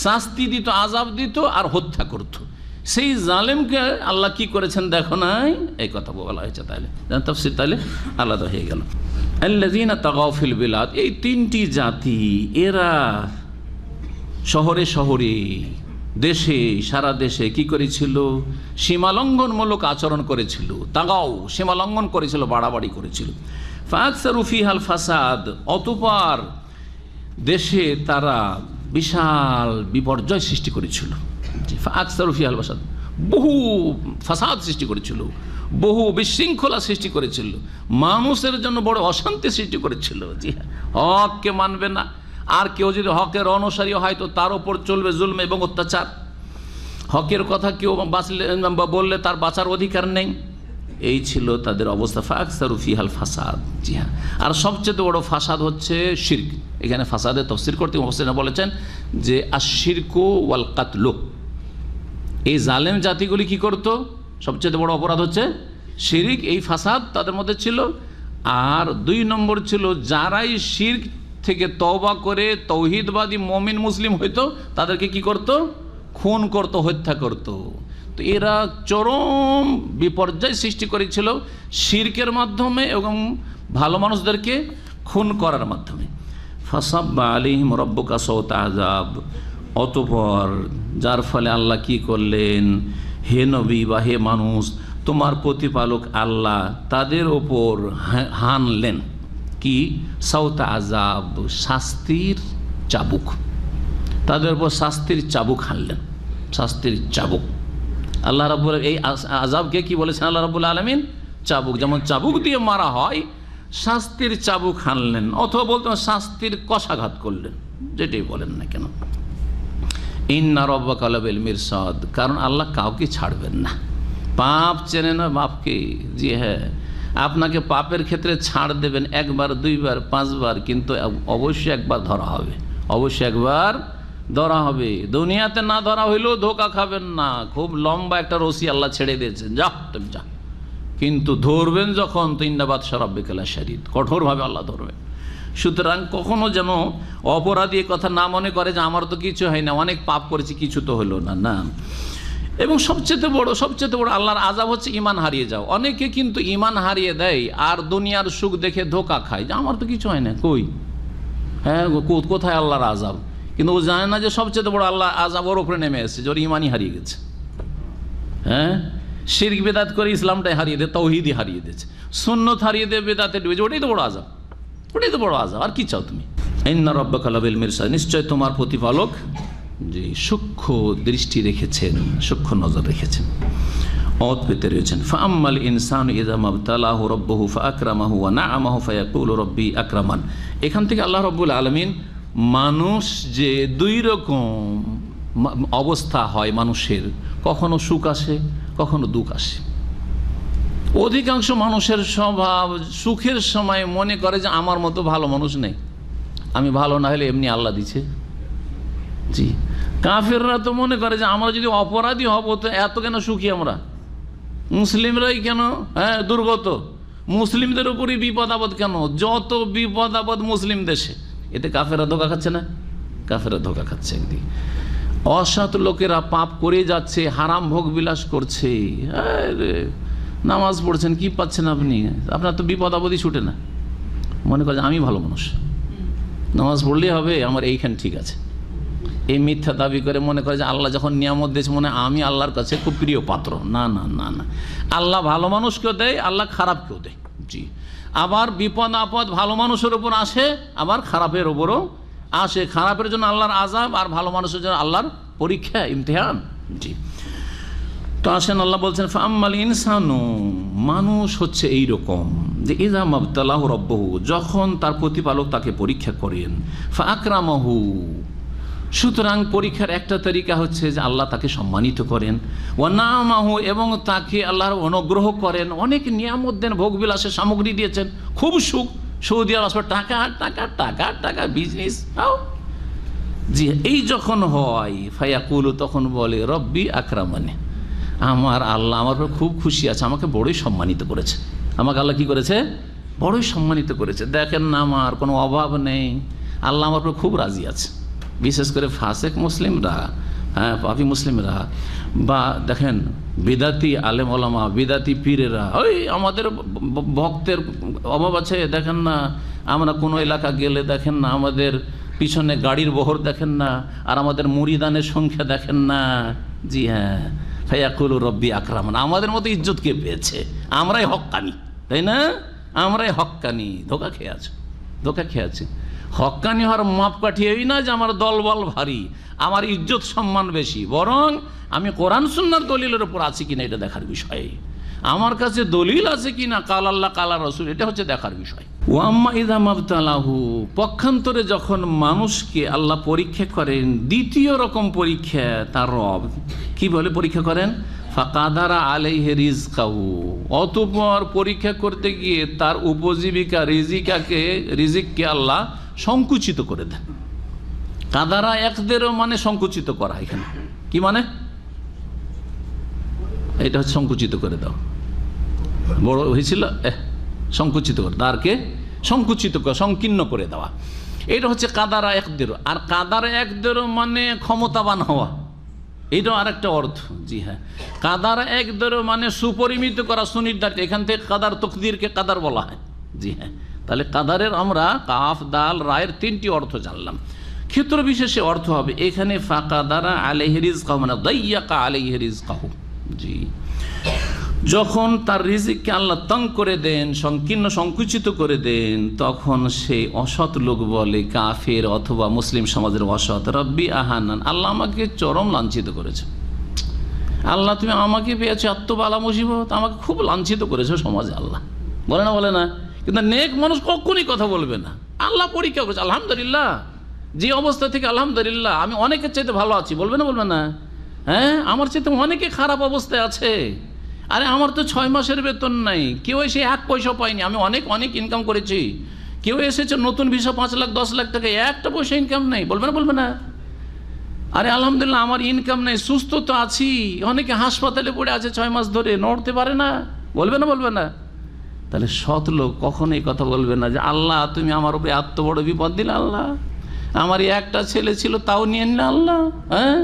শাস্তি দিত, আযাব দিত আর হত্যা করত, সেই জালেমকে আল্লাহ কি করেছেন দেখো নাই, এই কথা বলা হয়েছে। তাহলে তাফসীর তাহলে আলাদা হয়ে গেল। আল্লাযীনা তাগাও ফিল বিলাদ, এই 3টি জাতি এরা শহরে শহরে দেশে সারা দেশে কি করেছিল? সীমালঙ্ঘনমূলক আচরণ করেছিল। তাগাও সীমালঙ্ঘন করেছিল, বাড়াবাড়ি করেছিল। ফাকসারু ফিহাল ফাসাদ, অতঃপর দেশে তারা বিশাল বিপর্যয় সৃষ্টি করেছিল। আকসারু ফিহাল ফাসাদ, বহু ফাসাদ সৃষ্টি করেছিল, বহু বিশৃঙ্খলা সৃষ্টি করেছিল, মানুষের জন্য বড় অশান্তি সৃষ্টি করেছিল। জি হ্যাঁ, হককে মানবে না, আর কেউ যদি হকের অনুসারী হয় তো তার উপর চলবে জুলম এবং অত্যাচার। হকের কথা কেউ বললে তার বাঁচার অধিকার নেই। এই ছিল তাদের অবস্থা। ফাকসারু ফিহাল ফাসাদ। জি হ্যাঁ, আর সবচেয়ে বড় ফাসাদ হচ্ছে শিরক। এখানে ফাসাদের তফসির করতে মুফাসসিররা বলেছেন যে আশিরকু ওয়াল কাতলু, এই জালেম জাতিগুলি কি করত? সবচেয়ে বড় অপরাধ হচ্ছে শিরক, এই ফাসাদ তাদের মধ্যে ছিল। আর 2 নম্বর ছিল যারাই শিরক থেকে তওবা করে তৌহিদবাদী মুমিন মুসলিম হইতো তাদেরকে কি করত? খুন করত, হত্যা করত। তো এরা চরম বিপর্যয় সৃষ্টি করেছিল শিরকের মাধ্যমে এবং ভালো মানুষদেরকে খুন করার মাধ্যমে। ফাসাব্বা আলাইহিম রাব্বুকা সাওতা আযাব, অতঃপর যার ফলে আল্লাহ কি করলেন? হে নবী বা হে মানুষ, তোমার প্রতিপালক আল্লাহ তাদের ওপর হানলেন কি? সাওতা আযাব, শাস্তির চাবুক। তাদের উপর শাস্তির চাবুক হানলেন, শাস্তির চাবুক। আল্লাহ রাব্বুল, এই আযাবকে কি বলেছেন আল্লাহ রাব্বুল আলামিন? চাবুক। যেমন চাবুক দিয়ে মারা হয়, শাস্তির চাবুক হানলেন, অথবা বলতে শাস্তির কষাঘাত করলেন, যেটাই বলেন না কেন। ইন্না রাব্বাকা লাবিল মিরসাদ, কারণ আল্লাহ কাউকে ছাড়বেন না। পাপ চেনে না বাপকে। জি হ্যাঁ, আপনাকে পাপের ক্ষেত্রে ছাড় দেবেন 1 বার 2 বার 5 বার, কিন্তু অবশ্যই একবার ধরা হবে, অবশ্যই একবার ধরা হবে। দুনিয়াতে না ধরা হইলেও ধোকা খাবেন না। খুব লম্বা একটা রশি আল্লাহ ছেড়ে দিয়েছেন, যা তুমি যা, কিন্তু ধরবেন যখন তো ইন্নাবাদ শরাব্বিকাল শাদীদ, কঠোরভাবে আল্লাহ ধরবেন। সুতরাং কখনো যেন অপরাধী কথা না মনে করে যে আমার তো কিছু হয় না, অনেক পাপ করেছি, কিছু তো হলো না, না। এবং সবচেয়ে বড় আল্লাহর আযাব হচ্ছে ঈমান হারিয়ে যাও। অনেকে কিন্তু ঈমান হারিয়ে দেয় আর দুনিয়ার সুখ দেখে ধোকা খায় যে আমার তো কিছু হয় না, কই, হ্যাঁ কোথায় আল্লাহর আযাব? কিন্তু ও জানে না যে সবচেয়ে বড় আল্লাহ আযাব ওর উপরে নেমে এসেছে, ওর ঈমানই হারিয়ে গেছে। হ্যাঁ, শিরক বেদাত করে ইসলামটাই হারিয়ে দেয়, তাওহীদই হারিয়ে দিয়েছে, সুন্নত হারিয়ে দেয়, বেদাতে ডুবেছে। ওটাই তো বড় আযাব, ওটাই তো বড় আযাব। আর কি চাও তুমি? ইন্না রাব্বাকা লাবিল মিরসাদ, নিশ্চয় তোমার প্রতিপালক যে সূক্ষ্ম দৃষ্টি রেখেছেন, সূক্ষ্ম নজর রেখেছেন, অত পেতে রয়েছেন। ফাআম্মাল ইনসানু ইযা মাবতালাহু রাব্বুহু ফাআকরামাহু ওয়া না'আমাহু ফায়াকুলু রাব্বি আকরামান। এখান থেকে আল্লাহ রাব্বুল আলামিন মানুষ যে 2 রকম অবস্থা হয় মানুষের, কখনো সুখ আসে, কখনো দুঃখ আসে। অধিকাংশ মানুষের স্বভাব সুখের সময় মনে করে যে আমার মতো ভালো মানুষ নেই, আমি ভালো না হলে এমনি আল্লাহ দিছে। জি, কাফেররা তো মনে করে যে আমরা যদি অপরাধী হব তো এত কেন সুখী আমরা, মুসলিমরাই কেন হ্যাঁ দুর্গত, মুসলিমদের উপরই বিপদ আপদ কেন, যত বিপদ আপদ মুসলিম দেশে। এতে কাফেররা ধোকা খাচ্ছে না? কাফেররা ধোকা খাচ্ছে। একদিকে অসৎ লোকেরা পাপ করে যাচ্ছে, হারাম ভোগ বিলাস করছে। নামাজ পড়ছেন, কি পাচ্ছেন আপনি? আপনার তো বিপদ আপদই ছুটে না। মনে করে আমি ভালো মানুষ, নামাজ পড়লেই হবে, আমার এইখানে ঠিক আছে। এই মিথ্যা দাবি করে মনে করে যে আল্লাহ যখন নিয়ামত দিয়েছে মনে আমি আল্লাহর কাছে খুব প্রিয় পাত্র। না না না না, আল্লাহ ভালো মানুষকেও দেয়, আল্লাহ খারাপকেও দেয়। জি, আবার বিপদ আপদ ভালো মানুষের উপর আসে, আবার খারাপের উপরও আসে। খারাপের জন্য আল্লাহর আযাব, আর ভালো মানুষের জন্য আল্লাহর পরীক্ষা, ইমতিহান। জি, তো আসেন আল্লাহ বলছেন ফাআম্মাল ইনসানু, মানুষ হচ্ছে এই রকম যে ইযা মাবতালাহু রাব্বুহু, যখন তার প্রতিপালক তাকে পরীক্ষা করেন, ফাআকরামাহু, সুতরাং পরীক্ষার একটা তরিকা হচ্ছে যে আল্লাহ তাকে সম্মানিত করেন, ওয়া না'আমাহু, এবং তাকে আল্লাহর অনুগ্রহ করেন, অনেক নিয়ামত দেন, ভোগবিলাসের সামগ্রী দিয়েছেন, খুব সুখ, সৌদি আরব টাকা টাকা টাকা টাকা বিজনেস। জি, এই যখন হয় ফায়াকুলু, তখন বলে রব্বি আকরামানি, আমার আল্লাহ আমার উপর খুব খুশি আছে, আমাকে বড়ই সম্মানিত করেছে। আমাকে আল্লাহ কি করেছে? বড়ই সম্মানিত করেছে। দেখেন না, আমার কোনো অভাব নেই, আল্লাহ আমার উপর খুব রাজি আছে। বিশেষ করে ফাসেক মুসলিমরা, হ্যাঁ পাপি মুসলিমরা, বা দেখেন বিদাতি আলেম ওলামা, বিদাতি পীরেরা, ওই আমাদের ভক্তের অভাব আছে। দেখেন না, আমরা কোনো এলাকা গেলে দেখেন না আমাদের পিছনে গাড়ির বহর দেখেন না, আর আমাদের মুরিদানের সংখ্যা দেখেন না। জি হ্যাঁ, ফায়াকুলু রব্বি আকরামান, আমাদের মতো ইজ্জত কে পেয়েছে? আমরাই হক্কানি, তাই না? আমরাই হক্কানি। ধোকা খেয়ে আছে, ধোকা খেয়ে আছে। হক্কানি হওয়ার মাপকাঠি এই না যে আমার দলবল ভারী, আমার ইজ্জত সম্মান বেশি, বরং আমি কোরআন সুন্নাহর দলিলের উপর আছি কিনা এটা দেখার বিষয়। আমার কাছে দলিল আছে কিনা কাল আল্লাহ কাল রাসূল, এটা হচ্ছে দেখার বিষয়। ওয়াম্মা ইযা মাবতালাহু, পক্ষান্তরে যখন মানুষকে আল্লাহ পরীক্ষা করেন, দ্বিতীয় রকম পরীক্ষা তার রব কি বলে পরীক্ষা করেন, ফাকাদারা আলাইহি রিজকাহু, অতঃপর পরীক্ষা করতে গিয়ে তার উপজীবিকা রিজিককে আল্লাহ সংকুচিত করে দেন। কাদারা একদেরও মানে সংকুচিত করা, এখানে কি মানে, এটা হচ্ছে সংকুচিত করে দাও, বড় হয়েছিল সংকুচিত করে, তারকে সংকুচিত করে সংকীর্ণ করে দেওয়া, এটা হচ্ছে কাদারা একদেরও। আর কাদারা একদেরও মানে ক্ষমতাবান হওয়া, এইটাও আর একটা অর্থ। জি হ্যাঁ, কাদার এক দরো মানে সুপরিমিত করা, সুনির্ধারিত, এখান থেকে কাদার তকদিরকে কাদার বলা হয়। জি হ্যাঁ, তাহলে কাদারের আমরা কাফ দাল রায়ের তিনটি অর্থ জানলাম। ক্ষেত্র বিশেষে অর্থ হবে এখানে ফাকাদারা আলাইহি রিজকাহু মানে দাইয়াকা আলাইহি রিজকাহু। জি, যখন তার রিজিককে আল্লাহ তং করে দেন, সংকীর্ণ সংকুচিত করে দেন, তখন সে অসৎ লোক বলে, কাফের অথবা মুসলিম সমাজের অসৎ, রব্বি আহানান, আল্লাহ আমাকে চরম লাঞ্ছিত করেছে, আল্লাহ তুমি আমাকে পেয়েছো এত বালা মুসিবত, আমাকে খুব লাঞ্ছিত করেছো সমাজে, আল্লাহ বলে না, বলে না। কিন্তু নেক মানুষ কখনই কথা বলবে না, আল্লাহ পরীক্ষা করেছে, আলহামদুলিল্লাহ, যে অবস্থা থেকে আলহামদুলিল্লাহ আমি অনেকের চাইতে ভালো আছি, বলবে না, বলবে না? হ্যাঁ, আমার চাইতে অনেকে খারাপ অবস্থায় আছে, আরে আমার তো 6 মাসের বেতন নাই, কেউ এসে 1 পয়সা পায়নি, আমি অনেক অনেক ইনকাম করেছি, কেউ এসেছে নতুন ভিসা 5 লাখ 10 লাখ টাকা, 1টা পয়সা ইনকাম নেই, বলবে না, বলবে না? আরে আলহামদুলিল্লাহ আমার ইনকাম নেই, সুস্থ তো আছি, অনেকে হাসপাতালে পড়ে আছে 6 মাস ধরে, নড়তে পারে না, বলবে না, বলবে না? তাহলে সৎ লোক কখনো এই কথা বলবে না যে আল্লাহ তুমি আমার উপরে এত বড় বিপদ দিলে, আল্লাহ আমার একটা ছেলে ছিল তাও নিয়ে নিলে, আল্লাহ হ্যাঁ,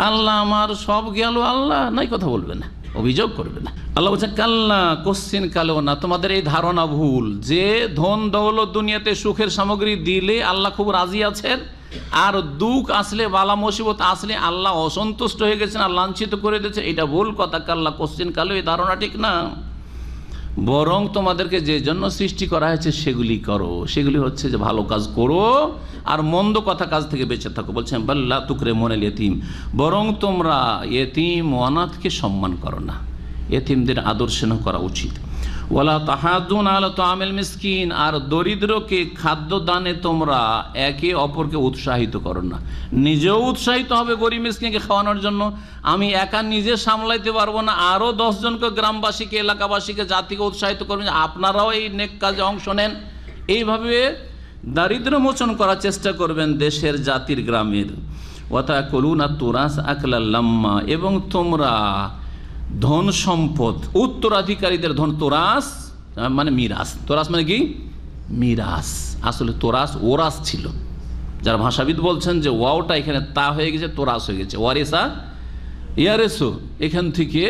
আল্লাহ আমার সব গেল, আল্লাহ নাই, কথা বলবে না, অভিযোগ করবে না। আল্লাহ বলছে কাল্লা, কোশ্চিন কালেও না, তোমাদের এই ধারণা ভুল যে ধন দৌলত দুনিয়াতে সুখের সামগ্রী দিলে আল্লাহ খুব রাজি আছেন, আর দুঃখ আসলে বালা মুসিবত আসলে আল্লাহ অসন্তুষ্ট হয়ে গেছেন আর লাঞ্ছিত করে দিয়েছে, এটা ভুল কথা। কাল্লা, কোশ্চিন কালেও এই ধারণা ঠিক না, বরং তোমাদেরকে যে জন্য সৃষ্টি করা হয়েছে সেগুলি করো, সেগুলি হচ্ছে যে ভালো কাজ করো আর মন্দ কথা কাজ থেকে বেঁচে থাকো। বলছেন বাল্লা তুকরে মনেল ইয়েতিম, বরং তোমরা ইয়েতিম অনাথকে সম্মান করো না, ইয়েতিমদের আদর স্নেহ করা উচিত। ওয়ালা তাহাদুন আলা তাআমিল মিসকিন, আর দরিদ্রকে খাদ্য দানে তোমরা একে অপরকে উৎসাহিত করো না, নিজেও উৎসাহিত হবে গরিব মিসকিনকে খাওয়ানোর জন্য। আমি একা নিজে সামলাইতে পারবো না, আরও 10 জনকে, গ্রামবাসীকে, এলাকাবাসীকে, জাতিকে উৎসাহিত করবেন, আপনারাও এই নেক কাজে অংশ নেন। এইভাবে দারিদ্র মোচন করার চেষ্টা করবেন দেশের, জাতির, গ্রামের। ওয়াতাকুলুনা তুরাস আকলাল লাম্মা, এবং তোমরা ধন সম্পদ, উত্তরাধিকারীদের ধন, তোরাস মানে মিরাস, তোরাস মানে কি মিরাস, আসলে তোরাস ওরাস ছিল, যারা ভাষাবিদ বলছেন যে ওয়াওটা এখানে তা হয়ে গেছে, তোরাস হয়ে গেছে, ওয়ারেসা ইয়ারেসো, এখান থেকে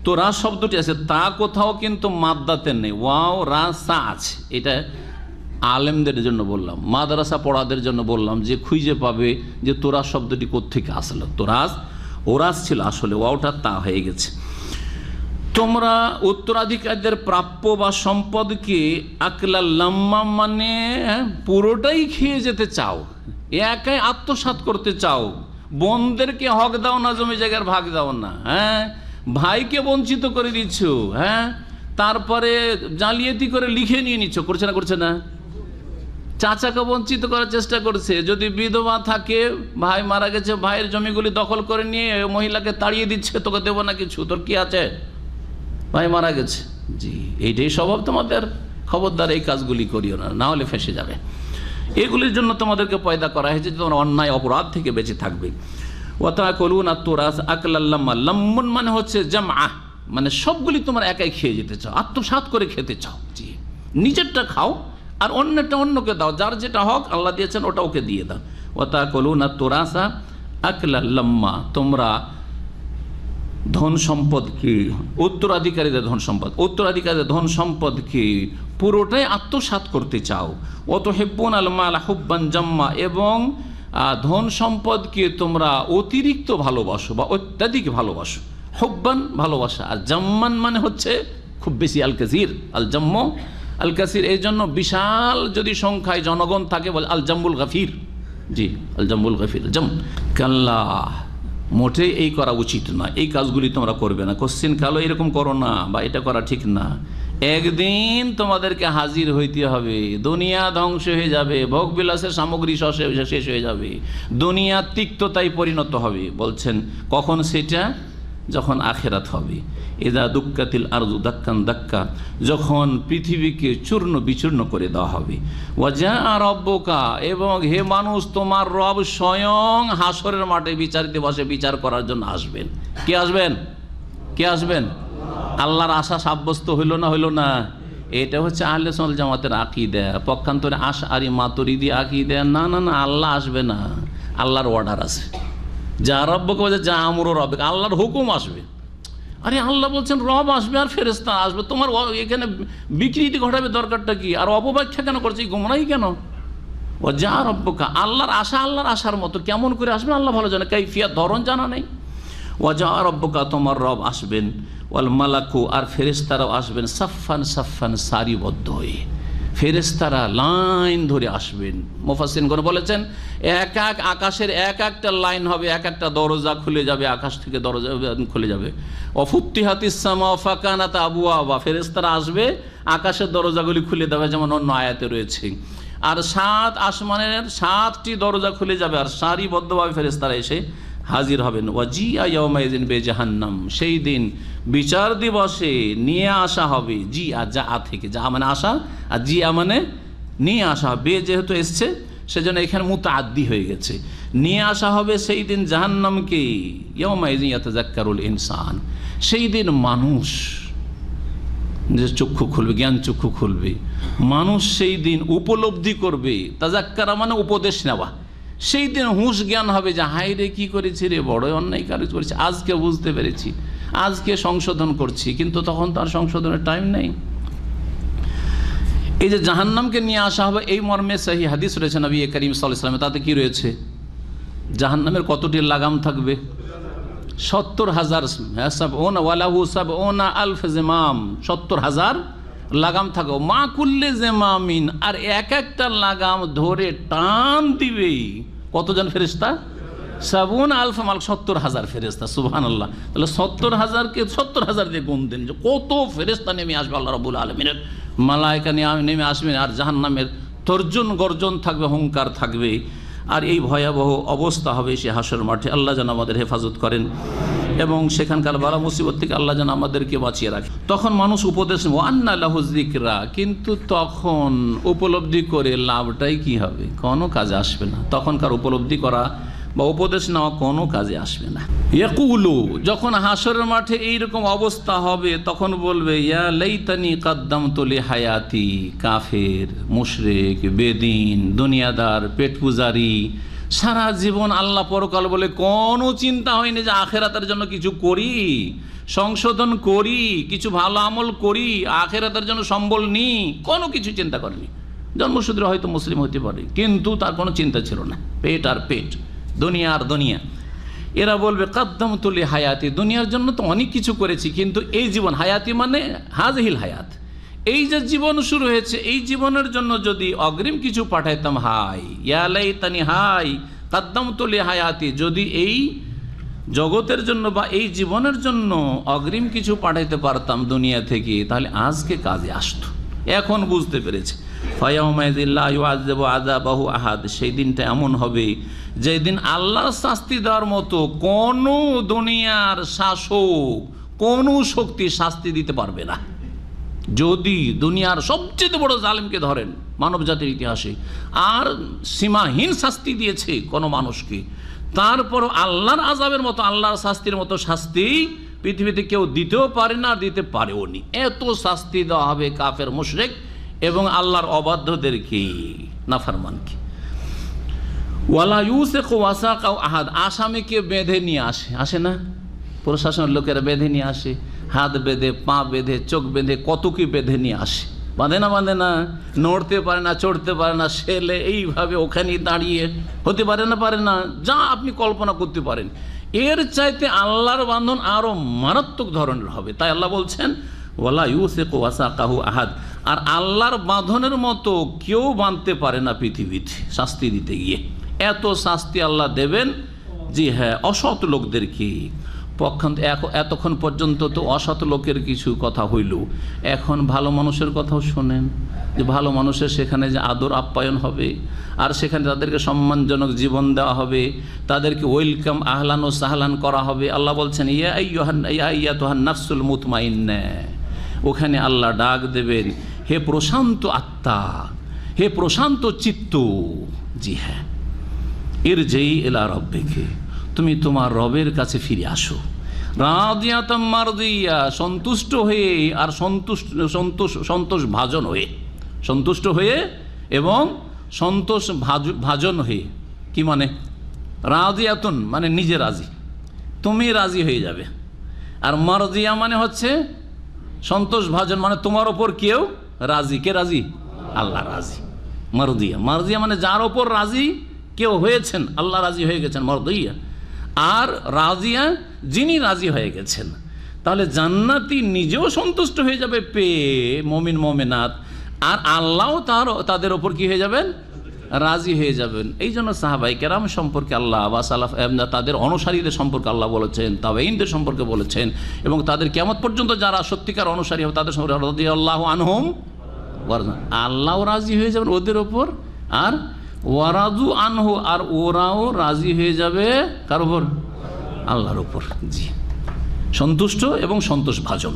তোরাস শব্দটি আছে, তা কোথাও কিন্তু মাদ্দাতে নেই, ওয়াও রাসা আছে। এটা আলেমদের জন্য বললাম, মাদ্রাসা পড়াদের জন্য বললাম, যে খুঁজে পাবে যে তোরাস শব্দটি কোত্থেকে আসলো, তোরাস ওরাস ছিল, আসলে ওয়াওটা তা হয়ে গেছে। তোমরা উত্তরাধিকারীদের প্রাপ্য বা সম্পদকে আকলা লাম্মা মানে পুরোটাই খেয়ে যেতে চাও, একাই আত্মসাৎ করতে চাও, বোনদেরকে হক দাও না, জমি জায়গার ভাগ দাও না, হ্যাঁ, ভাইকে বঞ্চিত করে দিচ্ছ, হ্যাঁ, তারপরে জালিয়াতি করে লিখে নিয়ে নিচ্ছ, করছে না, করছে না? চাচাকে বঞ্চিত করার চেষ্টা করছে, যদি বিধবা থাকে, ভাই মারা গেছে, ভাইয়ের জমিগুলি দখল করে নিয়ে মহিলাকে তাড়িয়ে দিচ্ছে, তোকে দেবো না কিছু, তোর কি আছে, ভাই মারা গেছে। জি, এইটাই স্বভাব তোমাদের, খবরদার এই কাজগুলি করিও না, না হলে ফেঁসে যাবে। এগুলির জন্য তোমাদেরকে পয়দা করা হয়েছে, তোমরা অন্যায় অপরাধ থেকে বেঁচে থাকবে। ওয়াতাকুলুনা তুরাস আকলাল লাম্মা, লাম্মুন মানে হচ্ছে জামআ, মানে সবগুলি তোমরা একাই খেয়ে যেতে চাও, আত্মসাৎ করে খেতে চাও। জি, নিজেরটা খাও আর অন্যটা অন্যকে দাও, যার যেটা হক আল্লাহ দিয়েছেন ওটা ওকে দিয়ে দাও। ওয়াতাকুলুনা তুরাসা আকলাল লাম্মা, তোমরা ধন সম্পদকে, উত্তরাধিকারীদের ধন সম্পদ, উত্তরাধিকারীদের ধন সম্পদকে পুরোটাই আত্মসাৎ করতে চাও। ওয়াতুহিব্বুন আল মাল হুব্বান জাম্মা, এবং ধন সম্পদকে তোমরা অতিরিক্ত ভালোবাসো বা অত্যাধিক ভালোবাসো। হুব্বান ভালোবাসা, আর জাম্মান মানে হচ্ছে খুব বেশি, আল কাসির, আল জাম্ম আল কাসির এই জন্য বিশাল যদি সংখ্যায় জনগণ থাকে বলে আল জাম্বুল গাফির। জি, আল জাম্বুল গাফির জাম। কাল্লা, মোটেই এই করা উচিত না, এই কাজগুলি তোমরা করবে না, কোশ্চিন কালো এরকম করো না, বা এটা করা ঠিক না। একদিন তোমাদেরকে হাজির হইতে হবে, দুনিয়া ধ্বংস হয়ে যাবে, ভোগবিলাসের সামগ্রী শেষ হয়ে যাবে, দুনিয়া তিক্ততায় পরিণত হবে। বলছেন কখন সেটা? যখন আখেরাত হবে। এদা দুক্কাতিল আরজু দাক্কান দাক্কা, যখন পৃথিবীকে চূর্ণ বিচূর্ণ করে দেওয়া হবে। ওয়াজা রব্বুকা, এবং হে মানুষ তোমার রব স্বয়ং হাসরের মাঠে বিচার দিবসে বিচার করার জন্য আসবেন। কে আসবেন? কে আসবেন? আল্লাহর আশা সাব্যস্ত হইল না? হইল না? এটা হচ্ছে আহলে সুন্নাত জামাতের আকীদা। পক্ষান্তরে আশআরী মাতুরিদি আকীদা না না না, আল্লাহ আসবে না, আল্লাহর অর্ডার আছে। যা রব্বকে বলছে যা আমরও রব্বে, আল্লাহর হুকুম আসবে। আরে আল্লাহ বলছেন রব আসবে আর ফেরেশতা আসবে, তোমার এখানে বিকৃতি ঘটাবে দরকারটা কি? আর অপব্যাখ্যা কেন করছে, গোমরাহি কেন? ও যা রব্বকা, আল্লাহর আশা আল্লাহর আশার মতো, কেমন করে আসবে আল্লাহ ভালো জানে, কাইফিয়াত ধরন জানা নেই। ও যা রব্বকা, তোমার রব আসবেন, ওয়াল মালাকু, আর ফেরেশতারাও আসবেন, সাফফান সাফফান, সারিবদ্ধ হয়ে ফেরেশতারা লাইন ধরে আসবেন। মুফাসসিরগণ বলেছেন এক এক আকাশের এক একটা লাইন হবে, এক একটা দরজা খুলে যাবে, আকাশ থেকে দরজা খুলে যাবে। অফুত্তিহাতিস সামা ফাকানাত আবওয়াবা, ফেরেশতারা আসবে, আকাশের দরজাগুলি খুলে দেবে, যেমন অন্য আয়াতে রয়েছে। আর 7 আসমানের 7টি দরজা খুলে যাবে, আর সারিবদ্ধভাবে ফেরেশতারা এসে হাজির হবেন। ওয়াজিআ ইয়াউমাইযিন বিজাহান্নাম, সেই দিন বিচার দিবসে নিয়ে আসা হবে, জি আর যা থেকে, যা মানে আসা, আর জি মানে নিয়ে আসা হবে। যেহেতু এসছে সেজন্য এখানে মুতাআদ্দি হয়ে গেছে। নিয়ে আসা হবে সেই দিন জাহান্নামকে। ইয়াউমাইযিন ইয়াতাযাক্কারুল ইনসান, সেই দিন মানুষ যে চক্ষু খুলবে, জ্ঞান চক্ষু খুলবে, মানুষ সেই দিন উপলব্ধি করবে। তাযাক্কারা মানে উপদেশ নেওয়া। সেই দিন হুঁশ জ্ঞান হবে যে হায় রে, কী করেছি রে, বড়ই অন্যায় কাজ করেছি, আজকে বুঝতে পেরেছি, আজকে সংশোধন করছি, কিন্তু তখন তার সংশোধনের টাইম নেই। এই যে জাহান্নামকে নিয়ে আসা হবে, এই মর্মে সহিহ হাদিস রয়েছে নবী করিম সাল্লাল্লাহু আলাইহি ওয়াসাল্লাম। তাতে কি রয়েছে? জাহান্নামের কতটি লাগাম থাকবে? 70,000, সাবউনা ওয়ালাহু সাবউনা আলফ জিমাম, 70,000 লাগাম থাকবে। মা কুল্লে জেমামিন, আর এক একটা লাগাম ধরে টান দিবে কতজন ফেরেশতা? 70,000 মাল, 70,000 ফেরেশতা। সুবহানাল্লাহ। তাহলে 70,000কে 70,000 দিয়ে গুণ দেন, যে কত ফেরেশতা নেমে আসবে আল্লাহ রাব্বুল আলামিনের, মালায়েকা নেমে আসবেন, আর জাহান্নামের তর্জন গর্জন থাকবে, হুঙ্কার থাকবে, আর এই ভয়াবহ অবস্থা হবে সে হাসর মাঠে। আল্লাহ যেন আমাদের হেফাজত করেন এবং সেখানকার বালা মুসিবত থেকে আল্লাহ যেন আমাদেরকে বাঁচিয়ে রাখে। তখন মানুষ উপদেশ আন্না লাহু যিকরা, কিন্তু তখন উপলব্ধি করে লাভটাই কি হবে? কোনো কাজে আসবে না। তখনকার উপলব্ধি করা বা উপদেশ নেওয়া কোনো কাজে আসবে না। ইয়াকুলু, যখন হাসরের মাঠে এইরকম অবস্থা হবে তখন বলবে ইয়া লাইতানি কাদ্দামতু লিহায়াতি। কাফের, মুশরিক, বেদিন, দুনিয়াদার, পেট পূজারি, সারা জীবন আল্লাহ পরকাল বলে কোনো চিন্তা হয়নি যে আখেরাতের জন্য কিছু করি, সংশোধন করি, কিছু ভালো আমল করি, আখেরাতের জন্য সম্বল নিই, কোনো কিছু চিন্তা করেনি। জন্মসূত্রে হয়তো মুসলিম হতে পারে, কিন্তু তার কোনো চিন্তা ছিল না, পেট আর পেট, দুনিয়া আর দুনিয়া। এরা বলবে কাদ্দামতু লিহায়াতি, দুনিয়ার জন্য তো অনেক কিছু করেছি, কিন্তু এই জীবন, হায়াতি মানে হাযিহিল হায়াত, এই যে জীবন শুরু হয়েছে, এই জীবনের জন্য যদি অগ্রিম কিছু পাঠাইতাম, হাই ইয়া লাইতানি, হাই কাদ্দামতু লিহায়াতি, যদি এই জগতের জন্য বা এই জীবনের জন্য অগ্রিম কিছু পাঠাইতে পারতাম দুনিয়া থেকে, তাহলে আজকে কাজে আসতো। এখন বুঝতে পেরেছে। ফায়াউমাইযিন লা ইউআযযিবু আযাবাহু আহাদ, সেই দিনটা এমন হবে যেদিন আল্লাহর শাস্তি দেওয়ার মতো কোনো দুনিয়ার শাসক, কোনো শক্তি শাস্তি দিতে পারবে না। যদি দুনিয়ার সবচেয়ে বড় জালেমকে ধরেন মানব জাতির ইতিহাসে, আর সীমাহীন শাস্তি দিয়েছে কোনো মানুষকে, তারপর আল্লাহর আযাবের মতো, আল্লাহর শাস্তির মতো শাস্তি পৃথিবীতে কেউ দিতেও পারে না, দিতে পারেও নি। এত শাস্তি দেওয়া হবে কাফের, মুশরিক এবং আল্লাহর অবাধ্যদেরকে, নাফরমানকে। ওয়ালা ইউসিকু ওয়াসাকাও আহাদ, আসামিকে বেঁধে নিয়ে আসে না প্রশাসনের লোকেরা, বেঁধে নিয়ে আসে, হাত বেঁধে, পা বেঁধে, চোখ বেঁধে, কত কি বেঁধে নিয়ে আসে। বাঁধে না, নড়তে পারে না, চড়তে পারে না, ছেলে এইভাবে ওখানেই দাঁড়িয়ে হতে পারে না, যা আপনি কল্পনা করতে পারেন। এর চাইতে আল্লাহর বান্ধন আরও মারাত্মক ধরনের হবে। তাই আল্লাহ বলছেন ওয়ালা ইউসিকু ওয়াসাকাহু আহাদ, আর আল্লাহর বাঁধনের মতো কেউ বাঁধতে পারে না পৃথিবীতে শাস্তি দিতে গিয়ে। এত শাস্তি আল্লাহ দেবেন, জি হ্যাঁ, অসৎ লোকদেরকে। এতক্ষণ পর্যন্ত তো অসৎ লোকের কিছু কথা হইল, এখন ভালো মানুষের কথাও শোনেন, যে ভালো মানুষের সেখানে যে আদর আপ্যায়ন হবে, আর সেখানে তাদেরকে সম্মানজনক জীবন দেওয়া হবে, তাদেরকে ওয়েলকাম আহলান ও সাহলান করা হবে। আল্লাহ বলছেন ইয়া আইয়াতুহান নাফসুল মুতমাইন্না, ওখানে আল্লাহ ডাক দেবেন, হে প্রশান্ত আত্মা, হে প্রশান্ত চিত্ত, জি হ্যাঁ, ইরজি ইলা রাব্বিকি, তুমি তোমার রবের কাছে ফিরে আসো। রাদিয়াতাম মারদিয়া, সন্তুষ্ট হয়ে, আর সন্তোষ ভাজন হয়ে, সন্তুষ্ট হয়ে এবং সন্তোষ ভাজন হয়ে। কি মানে? রাদিয়াতুন মানে নিজে রাজি, তুমি রাজি হয়ে যাবে। আর মারদিয়া মানে হচ্ছে সন্তোষ ভাজন, মানে তোমার ওপর কেউ রাজি। কে রাজি? আল্লাহ রাজি। মারদিয়া মানে যার ওপর রাজি কেউ হয়েছেন, আল্লাহ রাজি হয়ে গেছেন, মারদিয়া। আর রাজিয়া যিনি রাজি হয়ে গেছেন। তাহলে জান্নাতি নিজেও সন্তুষ্ট হয়ে যাবে পেয়ে, মুমিন মুমিনাত, আর আল্লাহও তাদের ওপর কি হয়ে যাবেন? রাজি হয়ে যাবেন। এই জন্য সাহাবায়ে কেরাম সম্পর্কে আল্লাহ বা সালাফ তাদের অনুসারীদের সম্পর্কে আল্লাহ বলেছেন, তাবেঈনদের সম্পর্কে বলেছেন, এবং তাদের কিয়ামত পর্যন্ত যারা সত্যিকার অনুসারী হবে তাদের সম্পর্কে রাদিয়াল্লাহু আনহুম, আল্লাহও রাজি হয়ে যাবেন ওদের ওপর, আর ওয়ারাদু আনহু, আর ওরাও রাজি হয়ে যাবে কার উপর? আল্লাহর উপর। জি, সন্তুষ্ট এবং সন্তোষ ভাজন।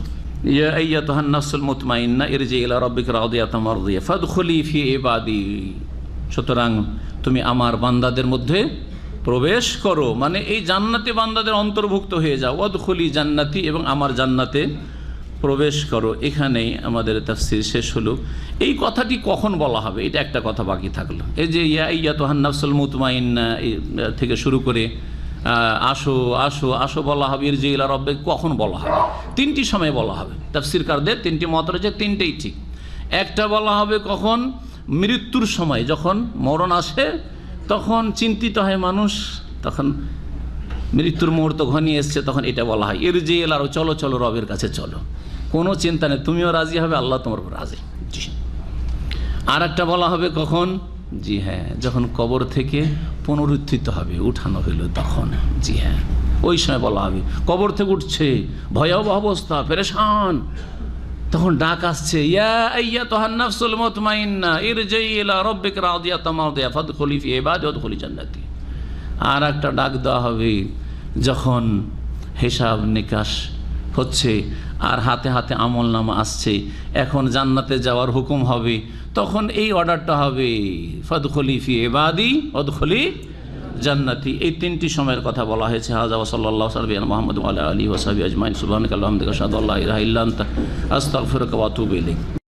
ইয়া আইয়াতুহান নাফসুল মুতমাইন্না ইরজি ইলা রাব্বিকা রাদিয়াতাম মারদিয়া ফাদখুলি ফি ইবাদি, সুতরাং তুমি আমার বান্দাদের মধ্যে প্রবেশ করো, মানে এই জান্নাতে বান্দাদের অন্তর্ভুক্ত হয়ে যাও। ওয়াদখুলি জান্নাতি, এবং আমার জান্নাতে প্রবেশ করো। এখানেই আমাদের তাফসীর শেষ হলো। এই কথাটি কখন বলা হবে, এটা একটা কথা বাকি থাকলো। এই যে ইয়া আইয়াতুহান নাফসুল মুতমাইন্না থেকে শুরু করে আসো আসো আসো বলা হবে, ইরজি ইলা রাব্বিক কখন বলা হবে? তিনটি সময় বলা হবে। তাফসীরকারদের তিনটি মত রয়েছে, তিনটেই ঠিক। একটা বলা হবে কখন? মৃত্যুর সময়, যখন মরণ আসে তখন চিন্তিত হয় মানুষ, তখন মৃত্যুর মুহূর্ত ঘনিয়ে এসছে, তখন এটা বলা হয় ইরজি ইলা, চলো চলো রবের কাছে চলো, কোনো চিন্তা নেই, তুমিও রাজি হবে, আল্লাহ তোমার উপর রাজি। জি। আর একটা বলা হবে কখন? জি হ্যাঁ, যখন কবর থেকে পুনরুত্থিত হবে, উঠানো হইল তখন। জি হ্যাঁ, ওই সময় বলা হবে। কবর থেকে উঠছে, ভয়াবহ অবস্থা, পেরেশান, তখন ডাক আসছে, ইয়া আইয়াতুহান নাফসুল মুতমাইন্না ইরজি ইলা রাব্বিকা রাদিয়াতাম মারদিয়া ফাদখুলি ফি ইবাদি ওয়াদখুলি জান্নাতি। আর একটা ডাক দেওয়া হবে যখন হিসাব নিকাশ হচ্ছে, আর হাতে হাতে আমলনামা আসছে, এখন জান্নাতে যাওয়ার হুকুম হবে, তখন এই অর্ডারটা হবে, ফাদখুলি ফি ইবাদি ওয়াদখুলি জান্নাতি। এই তিনটি সময়ের কথা বলা হয়েছে। হাযা ওয়া সাল্লাল্লাহু আলা মুহাম্মাদ ওয়া আলা আলিহি ওয়া সাহবিহি আজমাইন। সুবহানাকা আল্লাহুম্মা ওয়া বিহামদিকা আশহাদু আল্লা ইলাহা ইল্লা আনতা আস্তাগফিরুকা ওয়া আতুবু ইলাইক।